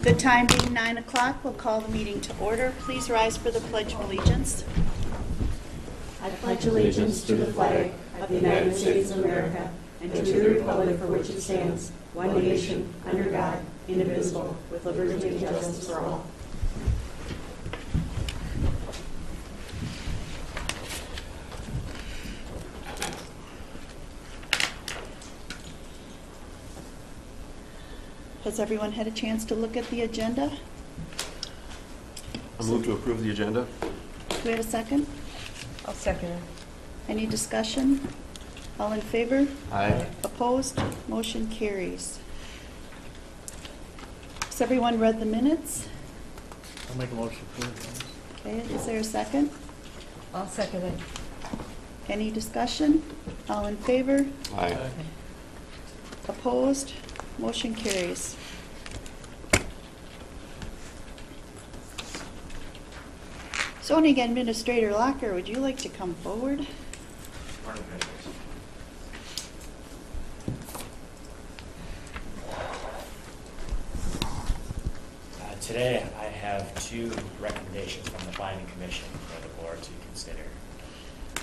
The time being 9 o'clock, we'll call the meeting to order. Please rise for the Pledge of Allegiance. I pledge allegiance to the flag of the United States of America and to the republic for which it stands, one nation, under God, indivisible, with liberty and justice for all. Has everyone had a chance to look at the agenda? I move to approve the agenda. Do we have a second? I'll second it. Any discussion? All in favor? Aye. Opposed? Motion carries. Has everyone read the minutes? I'll make a motion to approve. Okay, is there a second? I'll second it. Any discussion? All in favor? Aye. Opposed? Motion carries. Zoning Administrator Locker, would you like to come forward? Today, I have two recommendations from the Planning Commission for the board to consider. The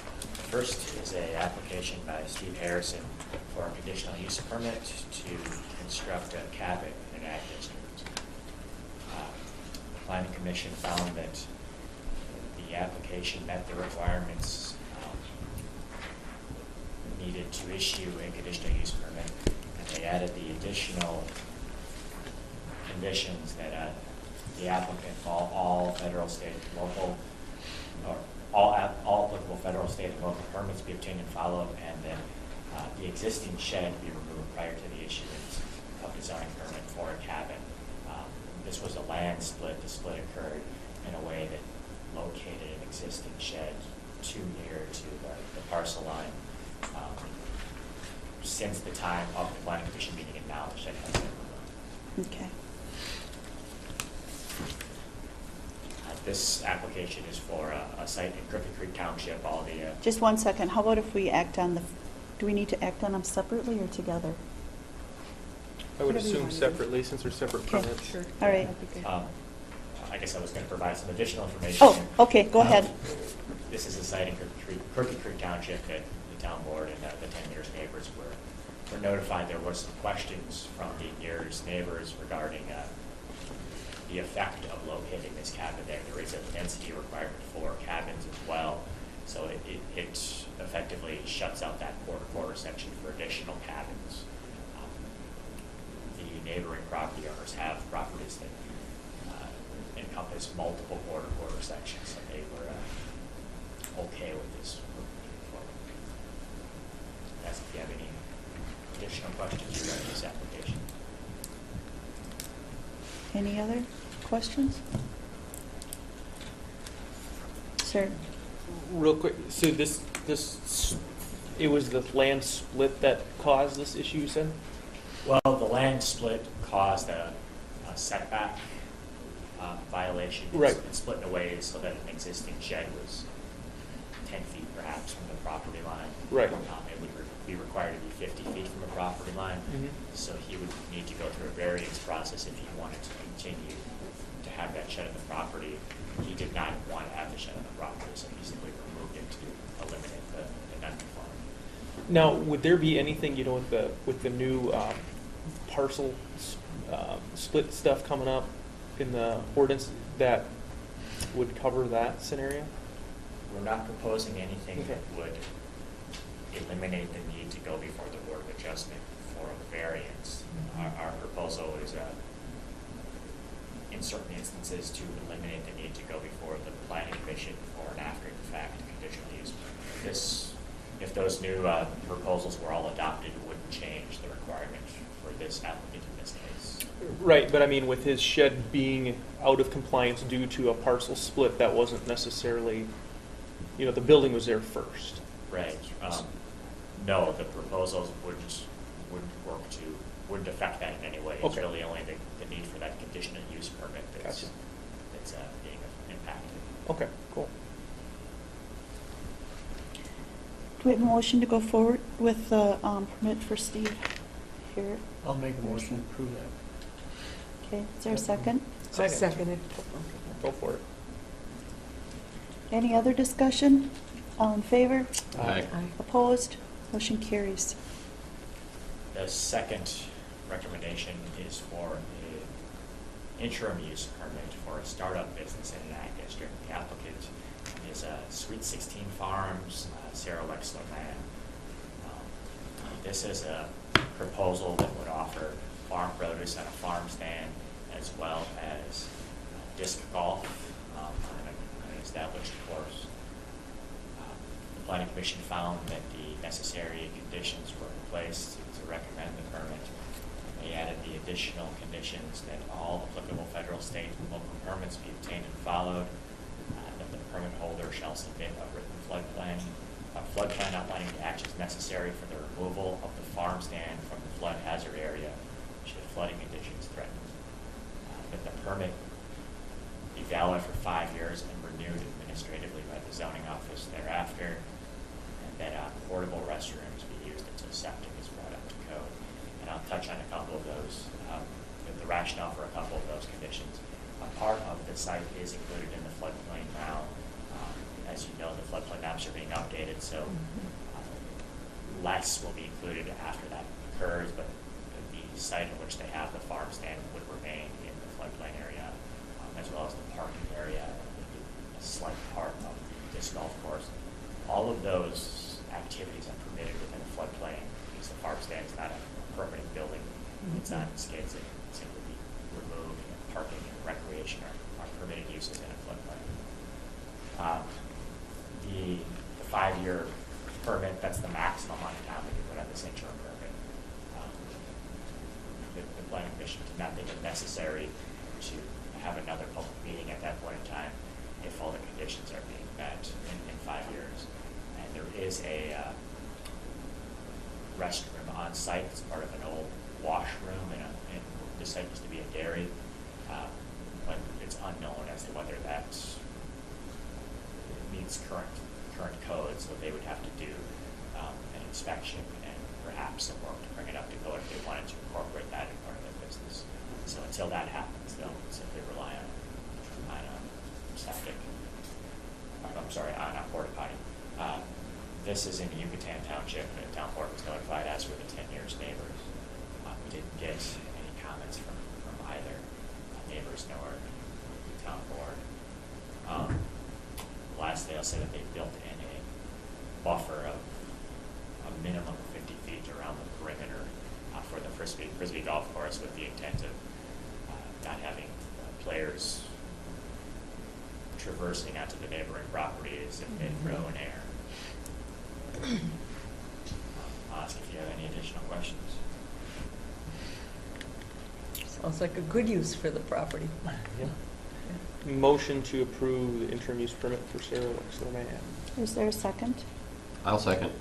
first is an application by Steve Harrison for a conditional use permit to construct a cabin in an ag district. The Planning Commission found that the application met the requirements needed to issue a conditional use permit, and they added the additional conditions that the applicant follow all federal, state, local, or all applicable federal, state, and local permits be obtained and followed, and then the existing shed be removed prior to the issuance of the zoning permit for a cabin. This was a land split. The split occurred in a way that located an existing shed too near to the parcel line. Since the time of the Planning Commission meeting and now, the shed has been removed. Okay. This application is for a site in Crooked Creek Township. All the Just 1 second. How about if we act on the, do we need to act on them separately or together? I would Whatever you assume want to do. separately since they're separate Okay. permits. Sure. All right. That'd be good. I guess I was going to provide some additional information. Oh, okay, go ahead. This is a site in Crooked Creek Township that the town board and the 10 nearest neighbors were notified. There were some questions from the nearest neighbors regarding the effect of locating this cabin there. There is a density requirement for cabins as well, so it effectively shuts out that quarter section for additional cabins. The neighboring property owners have properties that encompass multiple quarter sections, so they were okay with this moving forward. That's if you have any additional questions regarding this application. Any other questions? Sir? Real quick, so it was the land split that caused this issue, you said? Well, the land split caused a setback violation. Right. It's split in a way so that an existing shed was 10 feet perhaps from the property line. Right. It would be required to be 50 feet from the property line. Mhm. So he would need to go through a variance process if he wanted to continue to have that shed on the property. He did not want to have the shed on the property, so he simply removed it to eliminate the non-conformity. Now, would there be anything, with the new parcel split stuff coming up in the ordinance that would cover that scenario? We're not proposing anything Okay. that would eliminate the need to go before the Board of Adjustment for a variance. Our proposal is, in certain instances, to eliminate the need to go before the Planning Commission for an after-the-fact conditional use. If those new proposals were all adopted, it wouldn't change the requirement for this applicant in this case. Right, but I mean, with his shed being out of compliance due to a parcel split, that wasn't necessarily, the building was there first. Right. No, the proposals wouldn't affect that in any way. It's Okay. really only the need for that conditional use permit that's Gotcha. being impacted. Okay, cool. Do we have a motion to go forward with the permit for Steve here? I'll make a motion to approve that. Okay, is there a second? I'll second it. Go for it. Any other discussion? All in favor? Aye. Aye. Opposed? Motion carries. The second recommendation is for an interim use permit for a startup business in an ag district. The applicant is Sweet 16 Farms, Sarah Wexler Mann. This is a proposal that would offer farm produce on a farm stand as well as disc golf on an established course. The Planning Commission found that the necessary conditions were in place to recommend the permit. They added the additional conditions that all applicable federal, state, and local permits be obtained and followed, that the permit holder shall submit a written flood plan outlining the actions necessary for the removal of the farm stand from the flood hazard area should flooding conditions threaten. That the permit be valid for 5 years and renewed administratively by the zoning office thereafter, and that portable restrooms be used until septic is brought up to code. And I'll touch on a couple of those, the rationale for a couple of those conditions. A part of the site is included in the floodplain now. As you know, the floodplain maps are being updated, so less will be included after that occurs, but the site in which they have the farm stand would remain in the floodplain area, as well as the parking area, a slight part of the disc golf course. All of those activities are permitted within the floodplain because the farm stand is not a permanent building. It's on skids that can simply be removed, and parking and recreation are permitted uses in a floodplain. The 5-year permit, that's the maximum amount of time we can put on this interim permit. The Planning Commission did not think it necessary to have another public meeting at that point in time if all the conditions are being met in 5 years. And there is a restroom on site. It's part of an old washroom, and the site used to be a dairy, but it's unknown as to whether that meets current codes, so they would have to do an inspection and perhaps some work to bring it up to code if they wanted to incorporate that in part of their business. So until that happens, they'll simply rely on septic. I'm sorry, on a porta potty. This is in Yucatan Township, and the town board was notified, as were the 10 years neighbors. We didn't get any comments from either neighbors nor the town board. Lastly, I'll say that they built in a buffer of a minimum of 50 feet around the perimeter for the frisbee golf course, with the intent of not having players traversing onto the neighboring properties if they throw an air. I'll ask if you have any additional questions. Sounds like a good use for the property. Motion to approve the interim use permit for Sarah Wexler Mann. Is there a second? I'll second.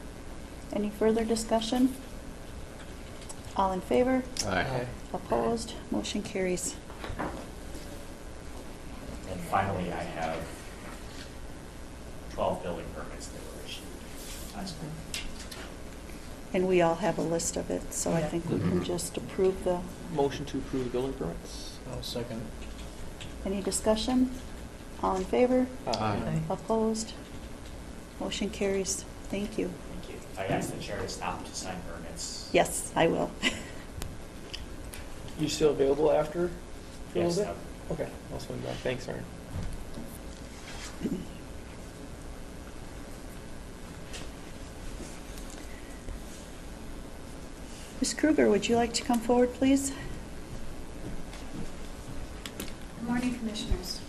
Any further discussion? All in favor? Aye. Opposed? Motion carries. And finally, I have 12 building permits that were issued last month. And we all have a list of it, so I Yeah. think we can just approve the, Motion to approve the building permits. I'll second. any discussion? All in favor? Aye. Opposed? Motion carries. Thank you. Thank you. If I ask the chair to stop to sign permits. Yes, I will. You still available after? for a Yes. little bit? Okay, I'll swing back. Thanks, Aaron. Ms. Kruger, would you like to come forward, please? Good morning, Commissioners.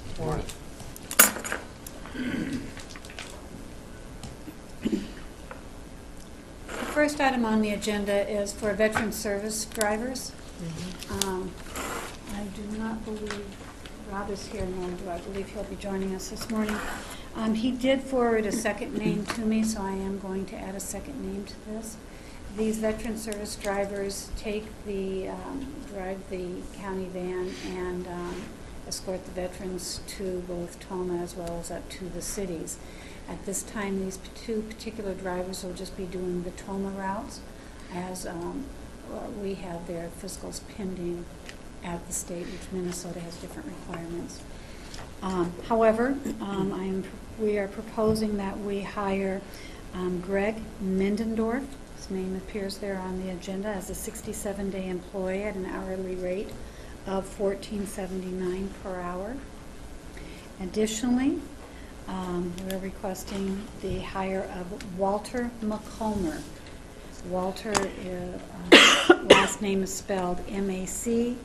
The first item on the agenda is for veteran service drivers. I do not believe Rob is here, nor do I believe he'll be joining us this morning. He did forward a second name to me, so I am going to add a second name to this. These veteran service drivers drive the county van and escort the veterans to both Toma as well as up to the cities. At this time, these two particular drivers will just be doing the Toma routes, as we have their physicals pending at the state, which Minnesota has different requirements. However, we are proposing that we hire Greg Mindendorf. His name appears there on the agenda as a 67-day employee at an hourly rate of $14.79 per hour. Additionally, we're requesting the hire of Walter McComber. Walter, last name is spelled Macomber.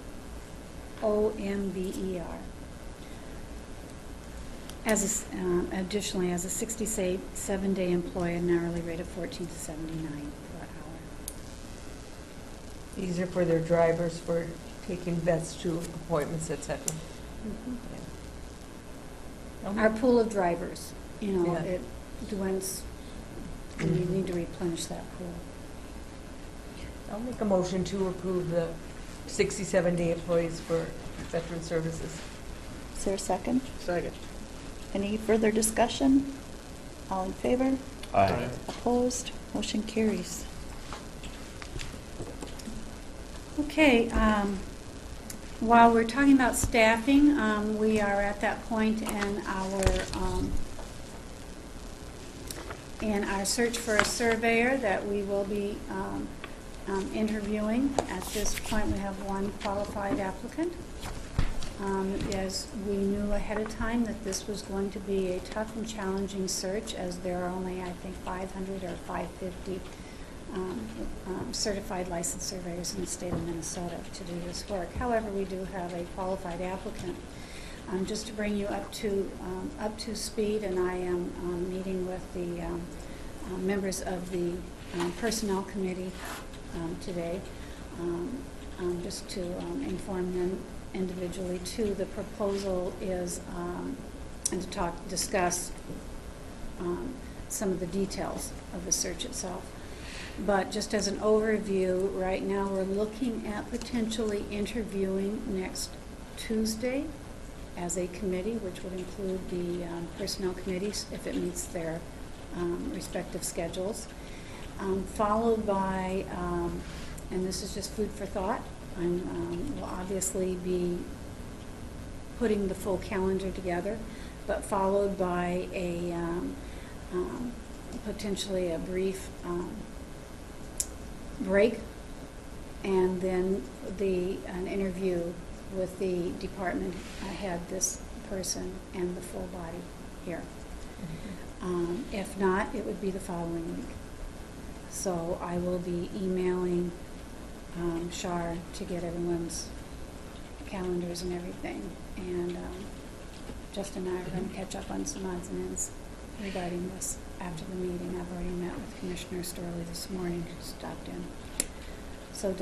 Additionally, as a 67-day employee at an hourly rate of $14.79 per hour. These are for their drivers for taking vets to appointments, et cetera. Our pool of drivers, Yeah. it dwindles, and we need to replenish that pool. I'll make a motion to approve the 67-day employees for veteran services. Is there a second? Second. Any further discussion? All in favor? Aye. Opposed? Motion carries. Okay, while we're talking about staffing, we are at that point in our search for a surveyor that we will be interviewing. At this point, we have one qualified applicant. As we knew ahead of time that this was going to be a tough and challenging search, as there are only, I think, 500 or 550 certified licensed surveyors in the state of Minnesota to do this work. However, we do have a qualified applicant. Just to bring you up to speed, and I am meeting with the members of the Personnel Committee today, just to inform them individually too. The proposal is, and to discuss some of the details of the search itself. But just as an overview, right now we're looking at potentially interviewing next Tuesday as a committee, which would include the personnel committees if it meets their respective schedules, followed by, and this is just food for thought, we'll obviously be putting the full calendar together, but followed by a potentially a brief break, and then an interview with the department head, this person, and the full body here. If not, it would be the following week. So I will be emailing Shar to get everyone's calendars and everything, and Justin and I are going to catch up on some odds and ends regarding this after the meeting. I've already met with Commissioner Storley this morning, who stopped in. So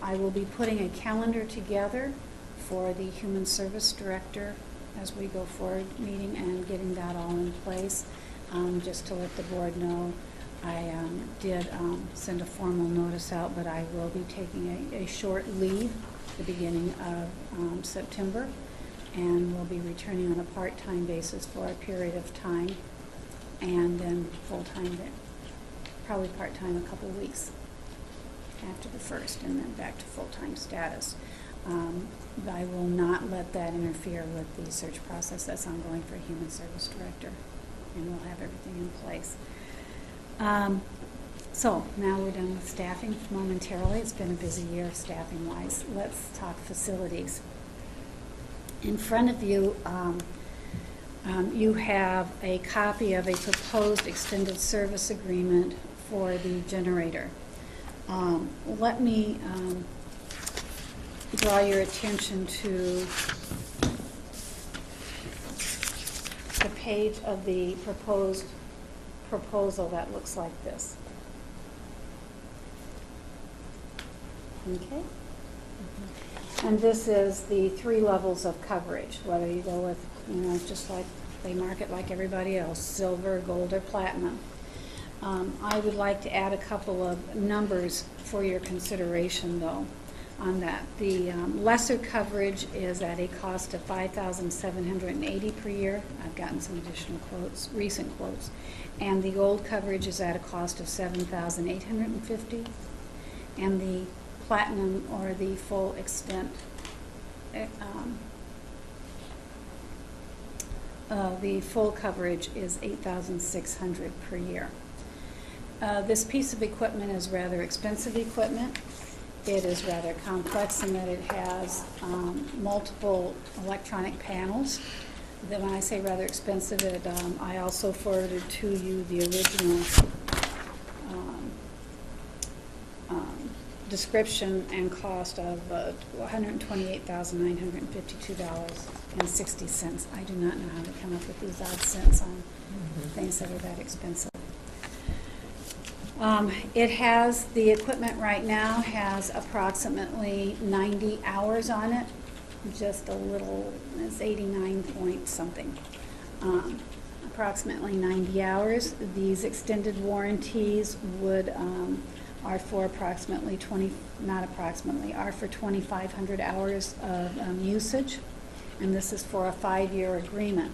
I will be putting a calendar together for the Human Service Director as we go forward meeting and getting that all in place. Just to let the board know, I did send a formal notice out, but I will be taking a short leave at the beginning of September, and will be returning on a part-time basis for a period of time, and then full-time, probably part-time a couple weeks after the first, and then back to full-time status. I will not let that interfere with the search process that's ongoing for Human Service Director, and we'll have everything in place. So now we're done with staffing momentarily. It's been a busy year staffing-wise. Let's talk facilities. In front of you, you have a copy of a proposed extended service agreement for the generator. Let me draw your attention to the page of the proposal that looks like this. Okay? And this is the 3 levels of coverage, whether you go with, just like they market like everybody else, silver, gold, or platinum. I would like to add a couple of numbers for your consideration, though, on that. The lesser coverage is at a cost of $5,780 per year. I've gotten some additional quotes, recent quotes. And the gold coverage is at a cost of $7,850. And the platinum or the full extent. The full coverage is $8,600 per year. This piece of equipment is rather expensive equipment. It is rather complex in that it has multiple electronic panels. Then when I say rather expensive, I also forwarded to you the original description and cost of $128,952.60. I do not know how to come up with these odd cents on things that are that expensive. The equipment right now has approximately 90 hours on it, just a little, it's 89 point something. Approximately 90 hours. These extended warranties are for approximately 2,500 hours of usage, and this is for a 5-year agreement.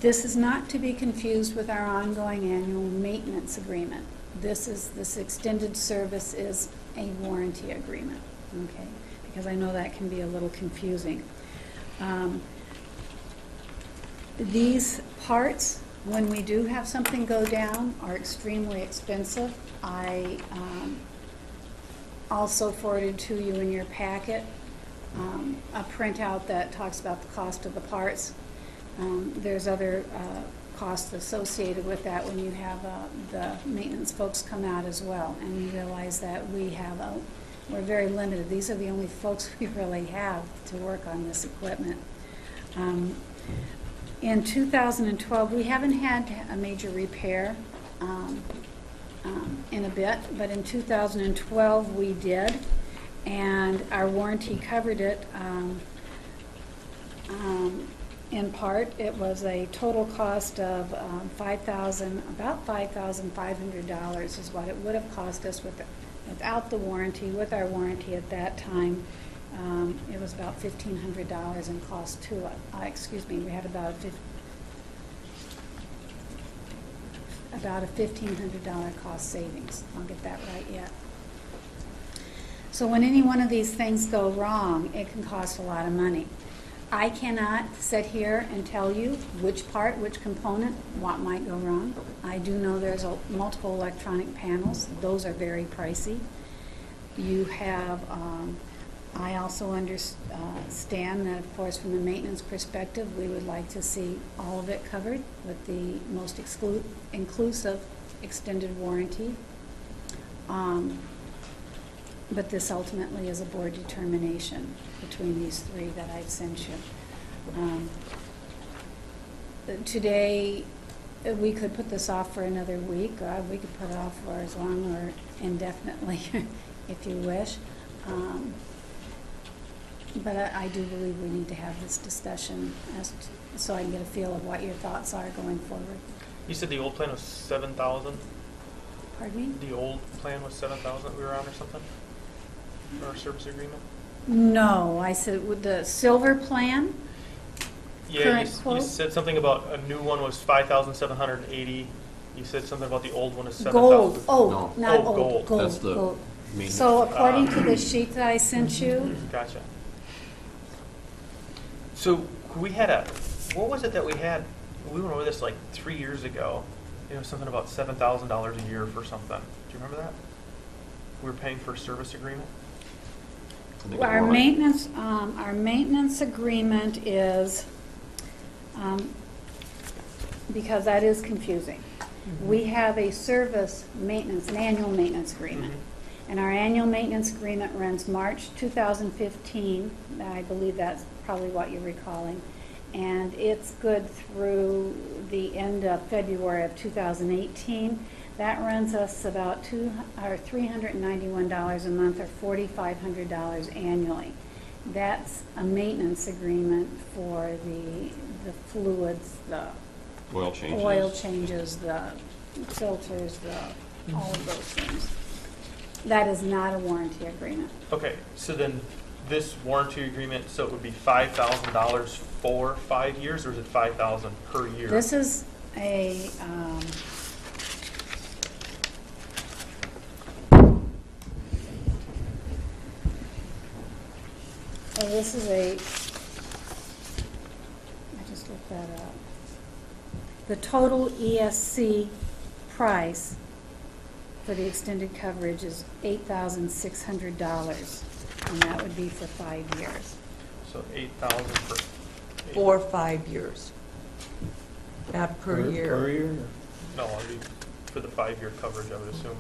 This is not to be confused with our ongoing annual maintenance agreement. This extended service is a warranty agreement, okay? Because I know that can be a little confusing. These parts, when we do have something go down, are extremely expensive. I also forwarded to you in your packet a printout that talks about the cost of the parts. There's other costs associated with that when you have the maintenance folks come out as well, and you realize that we're very limited. These are the only folks we really have to work on this equipment. In 2012, we haven't had a major repair in a bit, but in 2012 we did, and our warranty covered it. In part, it was a total cost of about $5,500 is what it would have cost us without the warranty. With our warranty at that time, it was about $1,500 in cost to it. We had about a $1,500 cost savings. I'll get that right yet. So when any one of these things go wrong, it can cost a lot of money. I cannot sit here and tell you which part, which component, what might go wrong. I do know there's multiple electronic panels. Those are very pricey. You have, I also understand that, of course, from the maintenance perspective, we would like to see all of it covered with the most inclusive extended warranty. But this ultimately is a board determination between these three that I've sent you. Today, we could put this off for another week, or we could put it off for as long or indefinitely, if you wish. But I do believe we need to have this discussion so I can get a feel of what your thoughts are going forward. You said the old plan was 7,000? Pardon me? The old plan was 7,000 we were on or something? For our service agreement? No, I said with the silver plan. Yeah, Current you quote? said something about a new one was 5,780. You said something about the old one is 7,000. Gold. Oh, No. not Oh, old. gold. Gold. That's the gold. maintenance. So according to the sheet that I sent you, Gotcha. So what was it that we had? We went over this like 3 years ago. You know, something about $7,000 a year for something. Do you remember that? We were paying for a service agreement. I think it's our more like- maintenance agreement is, because that is confusing. We have a service maintenance, an annual maintenance agreement. And our annual maintenance agreement runs March 2015. I believe that's probably what you're recalling. And it's good through the end of February of 2018. That runs us about $391 a month, or $4,500 annually. That's a maintenance agreement for the fluids, the Oil changes. oil changes, the filters, all of those things. That is not a warranty agreement. Okay, so then this warranty agreement, so it would be $5,000 for 5 years, or is it $5,000 per year? This is a, Oh, this is I just looked that up. The total ESC price for the extended coverage is $8,600, and that would be for 5 years. So 8,000 for. For 5 years. Not per year. Per year? No, I mean, for the 5-year coverage, I would assume.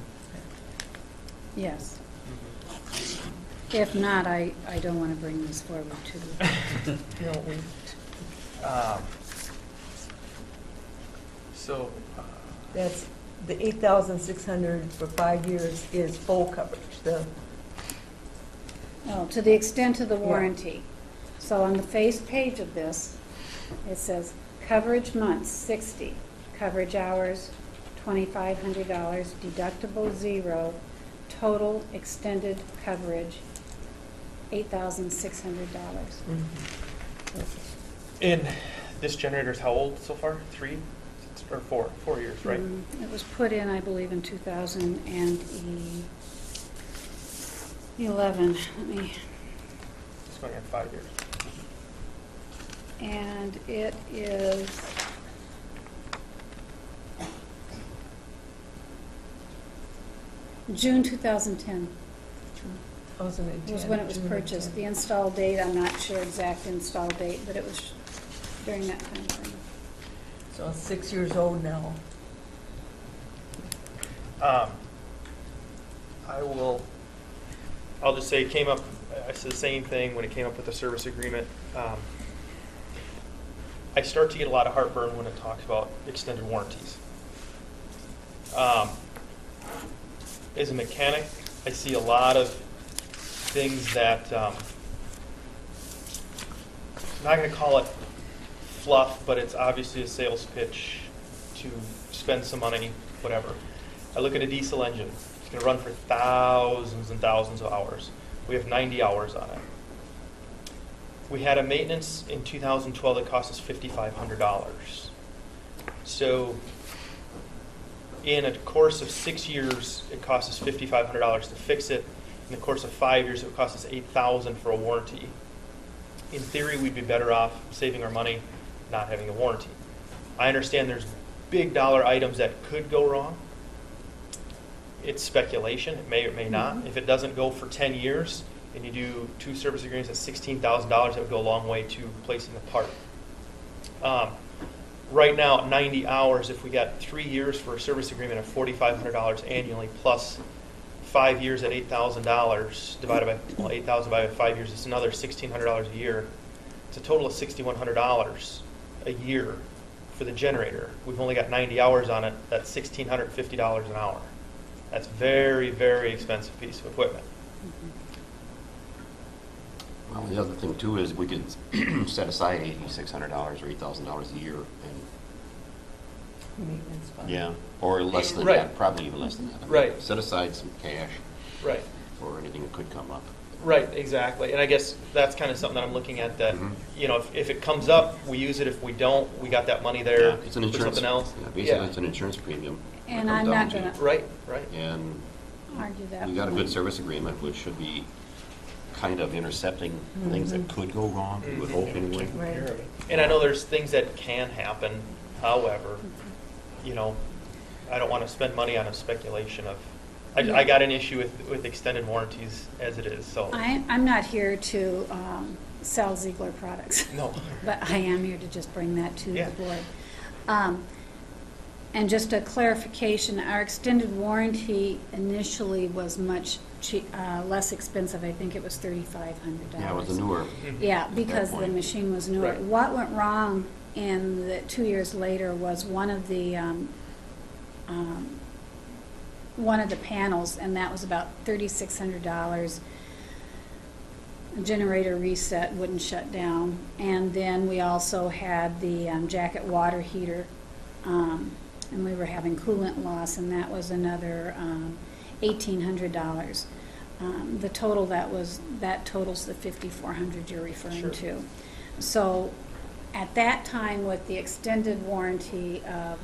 Yes. If not, I don't want to bring this forward to you. No, we, So, that's, the 8,600 for 5 years is full coverage. The, No, to the extent of the warranty. So on the face page of this, it says coverage months, 60, coverage hours, $2,500, deductible 0, total extended coverage, $8,600. and this generator's how old so far? 3 or 4? 4 years, right? It was put in, I believe, in 2011. Let me, It's going on 5 years. and it is June 2010 wasn't it? was Jan- when it was June or purchased. Jan- The install date, I'm not sure exact install date, but it was during that time frame. So it's 6 years old now. I'll just say it came up, I said the same thing when it came up with the service agreement. I start to get a lot of heartburn when it talks about extended warranties. As a mechanic, I see a lot of things that, I'm not going to call it fluff, but it's obviously a sales pitch to spend some money, whatever. I look at a diesel engine. It's going to run for thousands and thousands of hours. We have 90 hours on it. We had a maintenance in 2012 that cost us $5,500. So in a course of 6 years, it cost us $5,500 to fix it. In the course of 5 years, it would cost us $8,000 for a warranty. In theory, we'd be better off saving our money, not having a warranty. I understand there's big dollar items that could go wrong. It's speculation. It may or may not. If it doesn't go for 10 years and you do 2 service agreements at $16,000, that would go a long way to replacing the part. Right now, at 90 hours, if we got 3 years for a service agreement of $4,500 annually plus 5 years at $8,000 divided by, well, 8,000 divided by 5 years, it's another $1,600 a year. It's a total of $6,100 a year for the generator. We've only got 90 hours on it. That's $1,650 an hour. That's very, very expensive piece of equipment. Well, the other thing too is we could set aside $8,600 or $8,000 a year, and Maintenance fund. yeah, or less than Right. that, probably even less than that. I mean, Right. Set aside some cash Right. for anything that could come up. Right, exactly. And I guess that's kind of something that I'm looking at, that, Mhm. you know, if it comes up, we use it. If we don't, we got that money there Yeah, it's an for insurance. something else. Yeah, basically, it's an insurance premium. that And comes I'm down not to. gonna Right, right. And argue that. we got a point. good service agreement, which should be kind of intercepting things that could go wrong, we would hope anyway. Right. And I know there's things that can happen. However, you know, I don't want to spend money on a speculation of, I got an issue with extended warranties as it is, so. I'm not here to sell Ziegler products. No. But I am here to just bring that to Yeah. the board. And just a clarification, our extended warranty initially was much less expensive. I think it was $3,500. Yeah, it was a newer. Yeah, because the point. machine was newer. Right. What went wrong in the 2 years later was one of the panels, and that was about $3,600. Generator reset, wouldn't shut down. And then we also had the jacket water heater, and we were having coolant loss, and that was another $1,800. The total that totals the $5,400 you're referring Sure. to. So at that time, with the extended warranty of,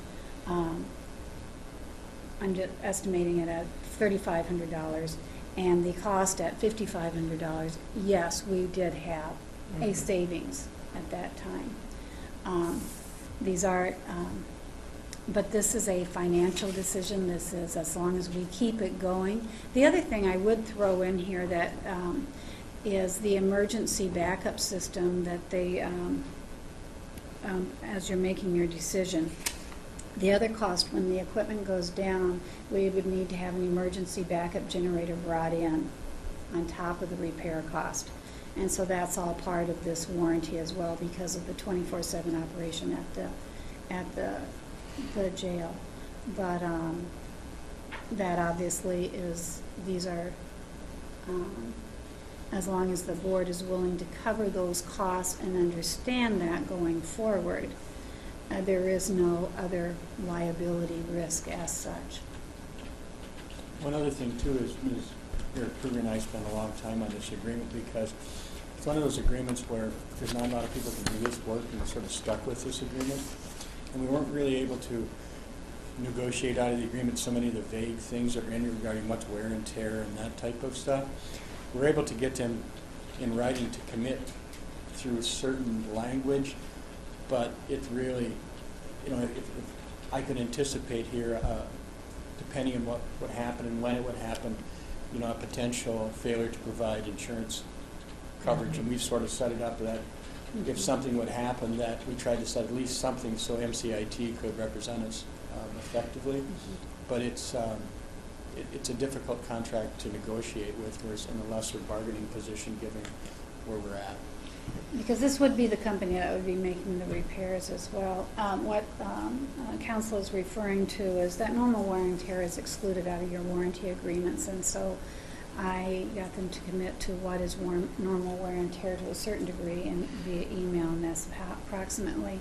I'm just estimating it at $3,500, and the cost at $5,500, yes, we did have a savings at that time. These are, but this is a financial decision. This is as long as we keep it going. The other thing I would throw in here that is the emergency backup system that they, as you're making your decision. The other cost, when the equipment goes down, we would need to have an emergency backup generator brought in on top of the repair cost. And so that's all part of this warranty as well because of the 24/7 operation at the jail. But that obviously is, these are, as long as the board is willing to cover those costs and understand that going forward, there is no other liability risk as such. One other thing too is Ms. Eric Kruger and I spent a long time on this agreement because it's one of those agreements where there's not a lot of people can do this work and we're sort of stuck with this agreement. And we weren't really able to negotiate out of the agreement so many of the vague things that are in it regarding what's wear and tear and that type of stuff. We're able to get them in writing to commit through certain language, but it really, you know, if I could anticipate here, depending on what would happen and when it would happen, you know, a potential failure to provide insurance coverage, and we've sort of set it up that if something would happen, that we tried to set at least something so MCIT could represent us effectively. But it's a difficult contract to negotiate with. We're in a lesser bargaining position given where we're at. Because this would be the company that would be making the repairs as well. What council is referring to is that normal wear and tear is excluded out of your warranty agreements, and so I got them to commit to what is normal wear and tear to a certain degree and via email, and that's approximately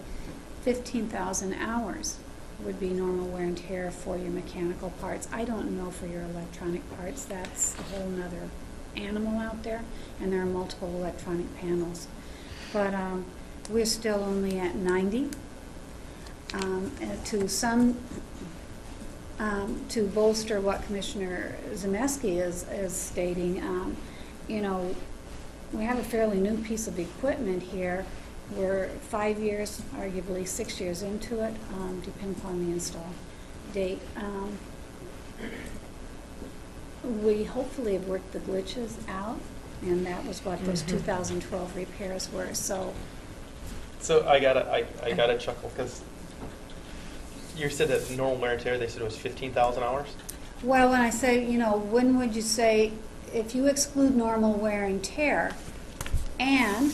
15,000 hours would be normal wear and tear for your mechanical parts. I don't know for your electronic parts. That's a whole nother animal out there, and there are multiple electronic panels. But we're still only at 90. And to bolster what Commissioner Zemeski is stating, you know, we have a fairly new piece of equipment here. We're 5 years, arguably 6 years into it, depending upon the install date. We hopefully have worked the glitches out, and that was what those 2012 repairs were. So I gotta chuckle because you said that normal wear and tear, they said it was 15,000 hours? well, when I say, you know, when would you say, if you exclude normal wear and tear, and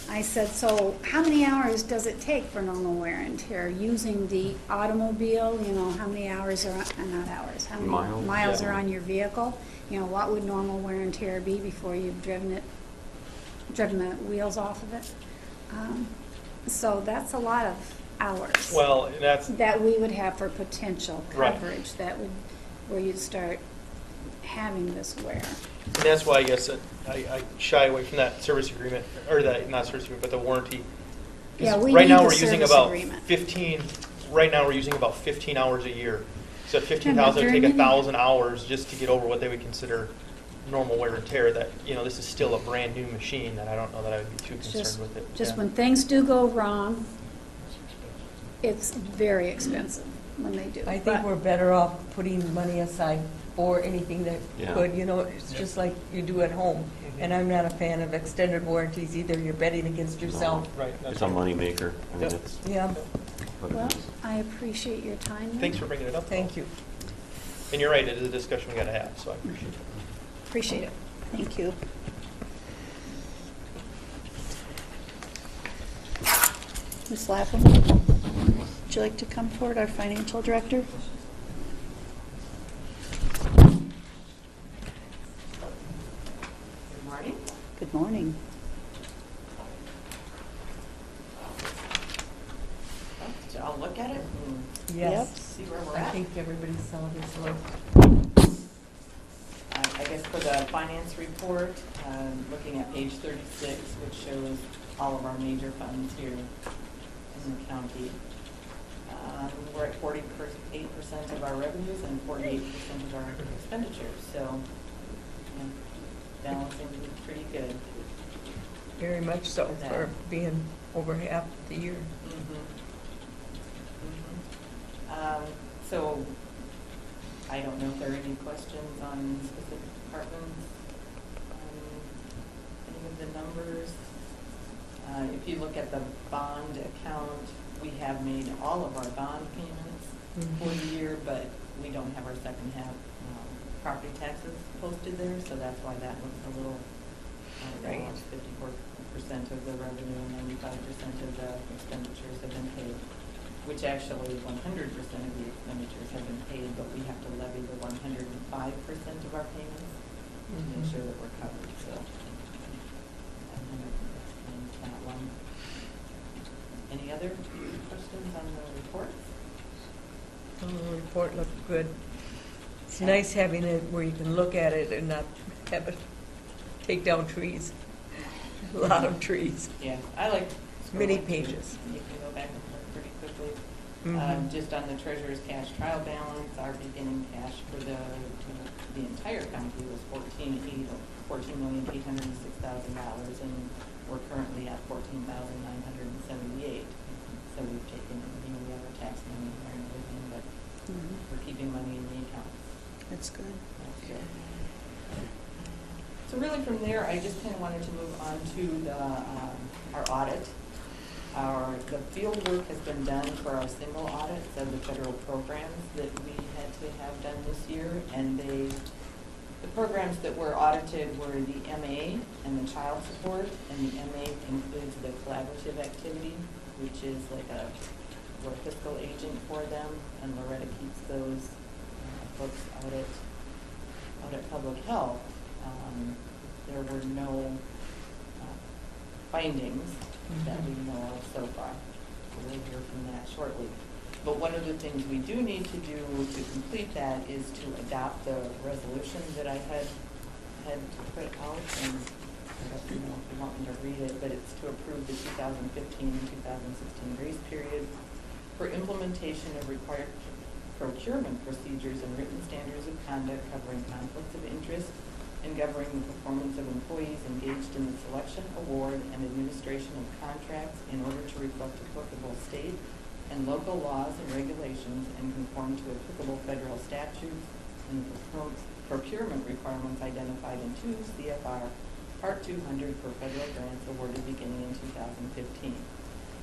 I said, so how many hours does it take for normal wear and tear using the automobile? You know, how many hours are, not hours, how many miles are on your vehicle? You know, what would normal wear and tear be before you've driven the wheels off of it? So that's a lot of hours. Well, and that's, that we would have for potential Right. coverage, that would, where you'd start having this wear. and that's why I guess I shy away from that service agreement, or that, not service agreement, but the warranty. 'Cause Yeah, we right need now the we're using service about agreement. 15, right now we're using about 15 hours a year. So at Yeah, 15,000, but it'd take during the- 1,000 hours just to get over what they would consider normal wear and tear. That, you know, this is still a brand new machine, that I don't know that I would be too concerned with it. Just Yeah. when things do go wrong, it's very expensive when they do. I think But- we're better off putting money aside for anything that Yeah. could, you know, it's just like you do at home. And I'm not a fan of extended warranties either. You're betting against yourself. Right. that's It's a right. moneymaker. I mean, Yep. that's Yeah, what Well, it is. I appreciate your time. then. Thanks for bringing it up. thank you. And you're right, it is a discussion we got to have, so I appreciate it. Appreciate it. Thank you. Ms. Lapham, would you like to come forward, our financial director? Good morning. Good morning. Did y'all look at it and Yes. see where we're I at? think everybody saw this one. I guess for the finance report, looking at page 36, which shows all of our major funds here in the county. We're at 48% of our revenues and 48% of our expenditures. So and balancing pretty good. Very much so For that. for being over half the year. So, I don't know if there are any questions on specific departments, any of the numbers. If you look at the bond account, we have made all of our bond payments for the year, but we don't have our second half property taxes posted there, so that's why that looks a little Right. 54% of the revenue and 95% of the expenditures have been paid, which actually 100% of the expenditures have been paid, but we have to levy the 105% of our payments to make sure that we're covered, so. That explains that one. Any other questions on the reports? Oh, the report looked good. It's nice having it where you can look at it and not have it take down trees. A lot of trees. Yeah, I like. Many scrolling through. pages. You can go back and look pretty quickly. Mhm. Just on the treasurer's cash trial balance, our beginning cash for the entire county was $14,806,000, and we're currently at $14,978. So we've taken, we have our tax money in there and everything, but we're keeping money in the accounts. That's good. That's good. So really from there, I just kind of wanted to move on to our audit. The field work has been done for our single audits of the federal programs that we had to have done this year, and the programs that were audited were the MA and the child support, and the MA includes the collaborative activity, which is like we're a fiscal agent for them, and Loretta keeps those books out at Public Health. There were no findings that we know of so far. We'll hear from that shortly. But one of the things we do need to do to complete that is to adopt the resolution that I had put out, and I don't know if you want me to read it, but it's to approve the 2015 and 2016 grace period for implementation of required procurement procedures and written standards of conduct covering conflicts of interest and governing the performance of employees engaged in the selection, award, and administration of contracts in order to reflect applicable state and local laws and regulations and conform to applicable federal statutes and procurement requirements identified in 2 CFR Part 200 for federal grants awarded beginning in 2015.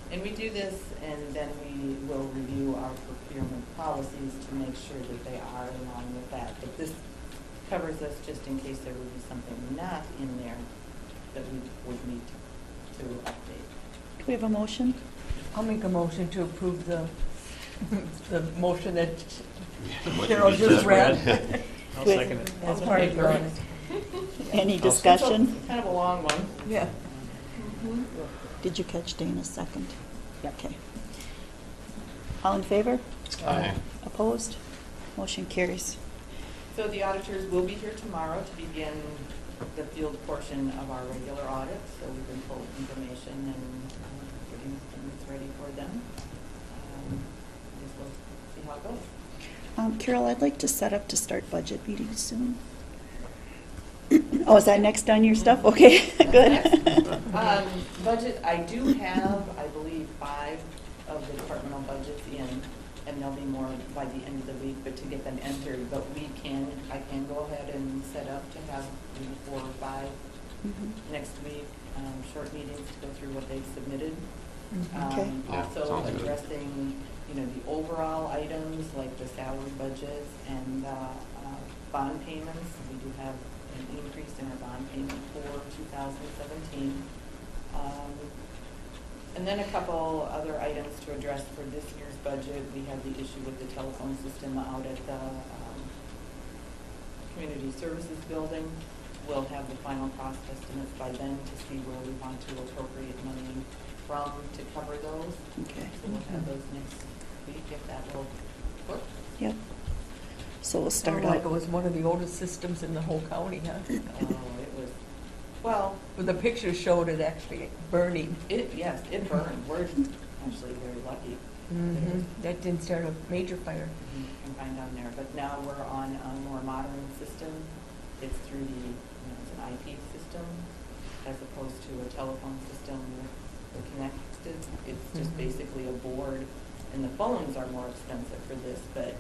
And we do this, and then we will review our procurement policies to make sure that they are in line with that. But this covers us just in case there would be something not in there that we would need to update. Do we have a motion? I'll make a motion to approve the motion that Cheryl just read. I'll With- second it. As part of the audit. Any discussion? Kind of a long one. Yeah. Did you catch Dana's second? Okay. All in favor? Aye. Opposed? Motion carries. So the auditors will be here tomorrow to begin the field portion of our regular audit, so we can pull information and getting things ready for them. I guess we'll see how it goes. Carol, I'd like to set up to start budget meetings soon. Oh, is that next on your stuff? Okay, good. Budget, I do have, I believe, 5 of the departmental budgets in, and there'll be more by the end of the week, but to get them entered, but I can go ahead and set up to have maybe 4 or 5 next week, short meetings to go through what they've submitted. Okay. Yeah, Also sounds good. addressing, the overall items like the salary budgets and bond payments. We do have an increase in our bond payment for 2017. And then a couple other items to address for this year's budget. We have the issue with the telephone system out at the Community Services Building. We'll have the final cost estimates by then to see where we want to appropriate money from to cover those. Okay. So we'll have those next week if that will work. Yep. So we'll start Sounded like it out. was one of the oldest systems in the whole county, huh? It was, well, Well, the pictures showed it actually burning. yes, it burned. We're actually very lucky. That didn't start a major fire. Can find on there, but now we're on a more modern system, it's through it's an IP system as opposed to a telephone system with the connected. It's just Mhm. basically a board, and the phones are more expensive for this, but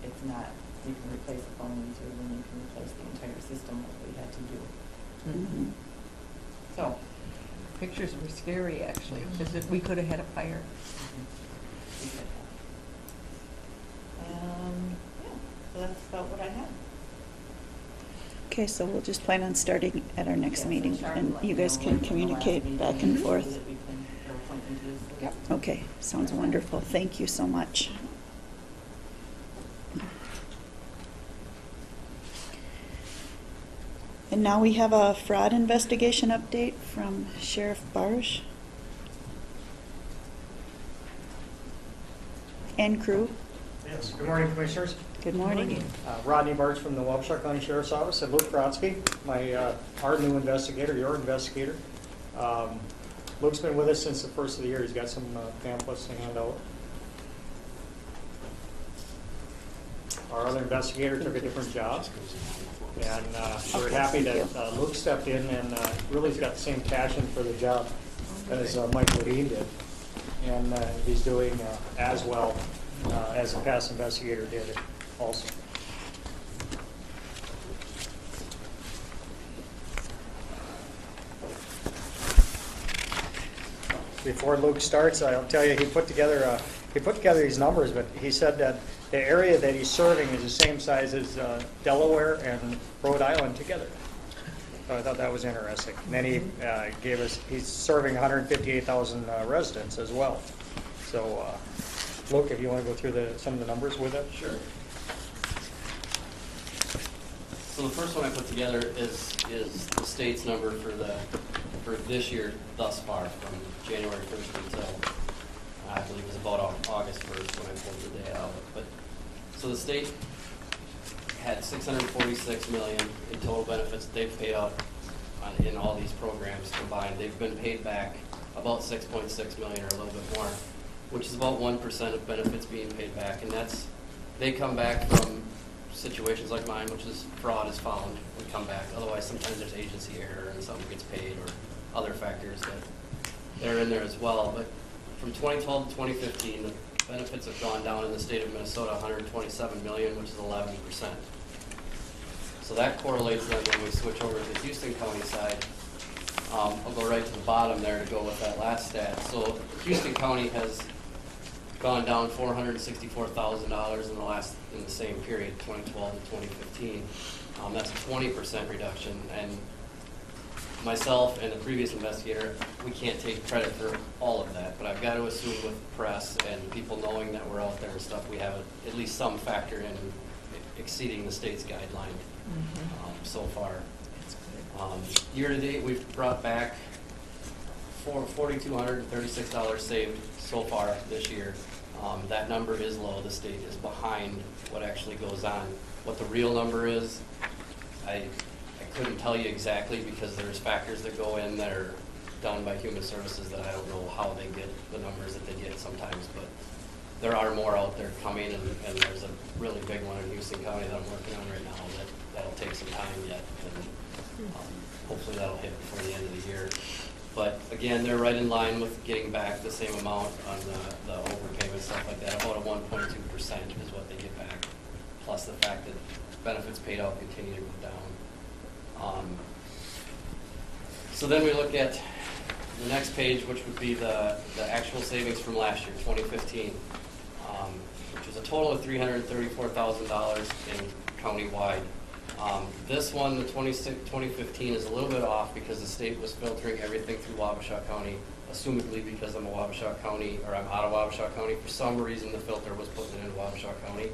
it's not, you can replace a phone easier than you can replace the entire system like we had to do. Mhm. So, Pictures were scary, actually, because we could have had a fire. we did that. Yeah, so that's about what I had. Okay, so we'll just plan on starting at our next Yes, and meeting, Sharon and let you me guys know can when the last communicate meeting back and is so forth. that we can get appointments. Yep, okay, sounds wonderful. Thank you so much. And now we have a fraud investigation update from Sheriff Barge and crew. Yes, good morning, Commissioners. Good morning. Rodney Bartz from the Waukesha County Sheriff's Office, and Luke Brodsky, our new investigator, your investigator. Luke's been with us since the first of the year. He's got some pamphlets to hand out. Our other investigator took a different job, and we're happy that Luke stepped in and really has got the same passion for the job as Mike Ledeen did. And he's doing as well as the past investigator did also. Before Luke starts, I'll tell you, he put together these numbers, but he said that the area that he's serving is the same size as Delaware and Rhode Island together. So I thought that was interesting. And then he he's serving 158,000 residents as well. So, Luke, if you want to go through some of the numbers with it. Sure. So the first one I put together is the state's number for this year thus far, from January 1st until I believe it was about August 1st when I pulled the data out. But so the state had $646 million in total benefits that they've paid out in all these programs combined. They've been paid back about $6.6 million or a little bit more, which is about 1% of benefits being paid back, and they come back from situations like mine, which is fraud is found and come back. Otherwise, sometimes there's agency error and something gets paid or other factors that are in there as well. But from 2012 to 2015, the benefits have gone down in the state of Minnesota 127 million, which is 11%. So that correlates then when we switch over to the Houston County side. I'll go right to the bottom there to go with that last stat. So Houston County has gone down $464,000 in the same period, 2012 to 2015. That's a 20% reduction, and myself and the previous investigator, we can't take credit for all of that, but I've got to assume with the press and people knowing that we're out there and stuff, we have at least some factor in exceeding the state's guideline so far. Year to date, we've brought back $4,236 saved so far this year. That number is low. The state is behind what actually goes on. What the real number is, I couldn't tell you exactly because there's factors that go in that are done by Human Services that I don't know how they get the numbers that they get sometimes, but there are more out there coming, and there's a really big one in Houston County that I'm working on right now that'll take some time yet, and hopefully that'll hit before the end of the year. But again, they're right in line with getting back the same amount on the overpayment, stuff like that. About a 1.2% is what they get back, plus the fact that benefits paid out continue to go down. So then we look at the next page, which would be the actual savings from last year, 2015, which was a total of $334,000 in countywide. This one, the 2015, is a little bit off because the state was filtering everything through Wabasha County, assumedly because I'm out of Wabasha County. For some reason, the filter was putting it in Wabasha County.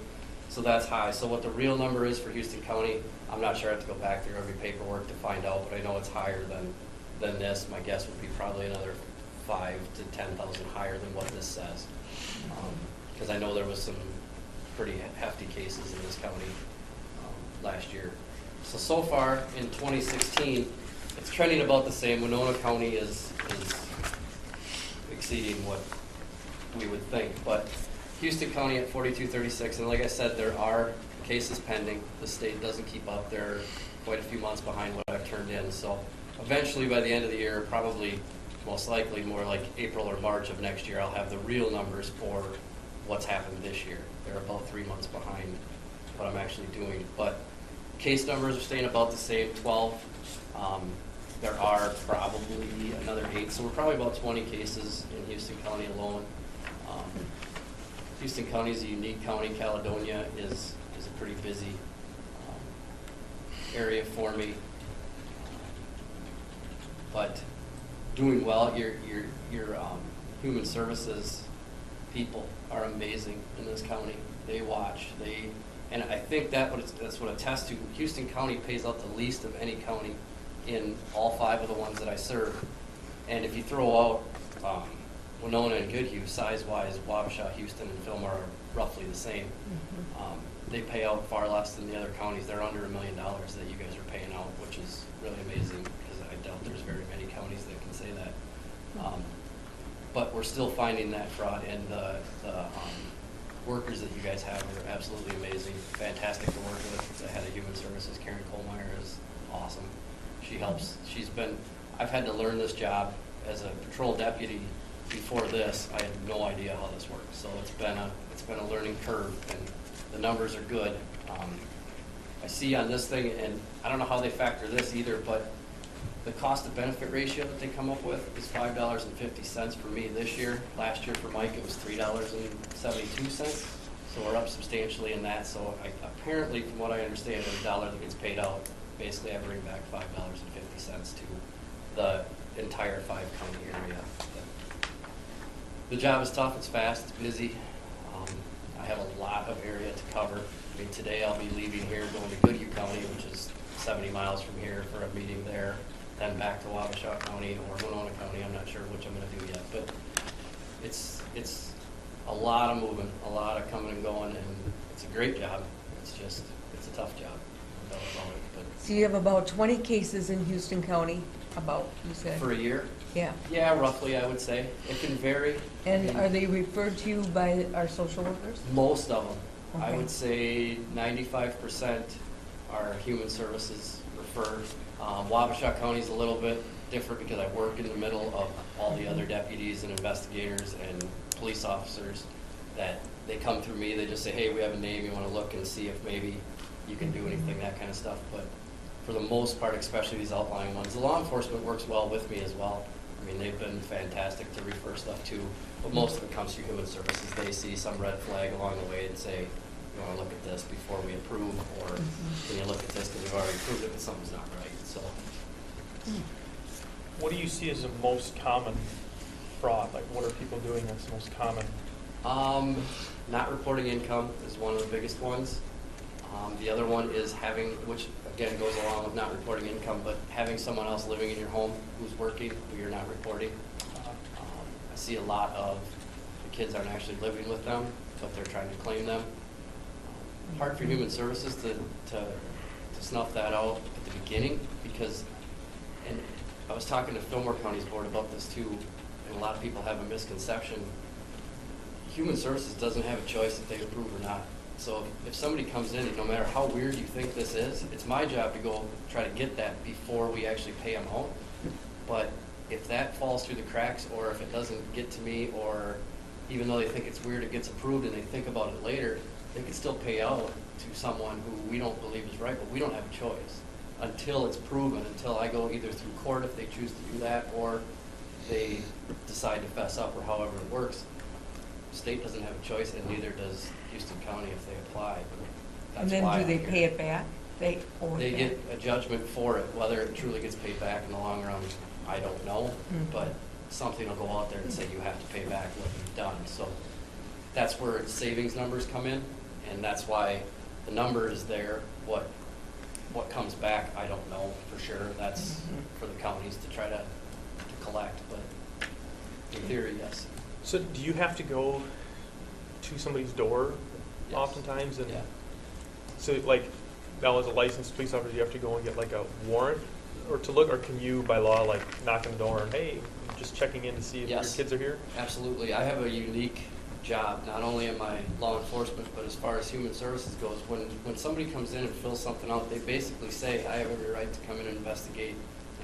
So that's high. So what the real number is for Houston County, I'm not sure. I have to go back through every paperwork to find out, but I know it's higher than this. My guess would be probably another 5,000 to 10,000 higher than what this says. Because I know there was some pretty hefty cases in this county last year. So far in 2016, it's trending about the same. Winona County is exceeding what we would think, but Houston County at 4236, and like I said, there are cases pending. The state doesn't keep up. quite a few months behind what I've turned in. So eventually, by the end of the year, probably most likely more like April or March of next year, I'll have the real numbers for what's happened this year. They're about 3 months behind what I'm actually doing. But case numbers are staying about the same, 12. There are probably another 8, so we're probably about 20 cases in Houston County alone. Houston County is a unique county. Caledonia is a pretty busy area for me. But doing well, your human services people are amazing in this county. They watch, and I think that's what attests to. Houston County pays out the least of any county in all 5 of the ones that I serve. And if you throw out Winona and Goodhue, size-wise, Wabasha, Houston, and Fillmore are roughly the same. They pay out far less than the other counties. They're under $1 million that you guys are paying out, which is really amazing because I doubt there's very many counties that can say that. But we're still finding that fraud, and the workers that you guys have are absolutely amazing, fantastic to work with. The head of Human Services, Karen Kohlmeyer, is awesome. She helps. I've had to learn this job as a patrol deputy. Before this, I had no idea how this works. So it's been a learning curve, and the numbers are good. I see on this thing, and I don't know how they factor this either, but the cost to benefit ratio that they come up with is $5.50 for me this year. Last year for Mike, it was $3.72. So we're up substantially in that. So apparently, from what I understand, every dollar that gets paid out, basically I bring back $5.50 to the entire 5-county area. The job is tough, it's fast, it's busy. I have a lot of area to cover. I mean, today I'll be leaving here, going to Goodhue County, which is 70 miles from here for a meeting there, then back to Wabasha County or Winona County. I'm not sure which I'm going to do yet, but it's a lot of moving, a lot of coming and going, and it's a great job. It's a tough job. No doubt about it, but So you have about 20 cases in Houston County, you said? for a year? Yeah. Yeah, roughly, I would say. It can vary. And are they referred to you by our social workers? Most of them. I Okay. would say 95% are human services referred. Wabasha County is a little bit different because I work in the middle of all the other deputies and investigators and police officers that they come through me. They just say, hey, we have a name, you want to look and see if maybe you can do anything, that kind of stuff. But for the most part, especially these outlying ones, the law enforcement works well with me as well. I mean, they've been fantastic to refer stuff to, but most of it comes through human services. They see some red flag along the way and say, you want to look at this before we approve, or can you look at this because we've already approved it, but something's not right. So, What do you see as the most common fraud? Like, what are people doing that's the most common? not reporting income is one of the biggest ones. The other one is having, which again goes along with not reporting income, but having someone else living in your home who's working who you're not reporting. I see a lot of the kids aren't actually living with them, but they're trying to claim them. Hard for human services to snuff that out at the beginning because, and I was talking to Fillmore County's board about this too, and a lot of people have a misconception. Human services doesn't have a choice if they approve or not. So if somebody comes in, and no matter how weird you think this is, it's my job to go try to get that before we actually pay them home. But if that falls through the cracks, or if it doesn't get to me, or even though they think it's weird, it gets approved and they think about it later, they can still pay out to someone who we don't believe is right, but we don't have a choice until it's proven, until I go either through court if they choose to do that, or they decide to fess up, or however it works. The state doesn't have a choice, and neither does Houston County if they apply. But that's And then why do they I'm here. pay it back? They Get a judgment for it. Whether it truly gets paid back in the long run, I don't know. But something will go out there and say you have to pay back what you've done. So that's where savings numbers come in, and that's why the number is there. What comes back, I don't know for sure. That's for the counties to try to collect. But in theory, yes. So do you have to go to somebody's door Yes. oftentimes? And Yeah. so, like, now as a licensed police officer, you have to go and get like a warrant or to look, or can you by law like knock on the door and, hey, just checking in to see if Yes. your kids are here? Absolutely. I have a unique job, not only in my law enforcement, but as far as human services goes. When somebody comes in and fills something out, they basically say, I have every right to come in and investigate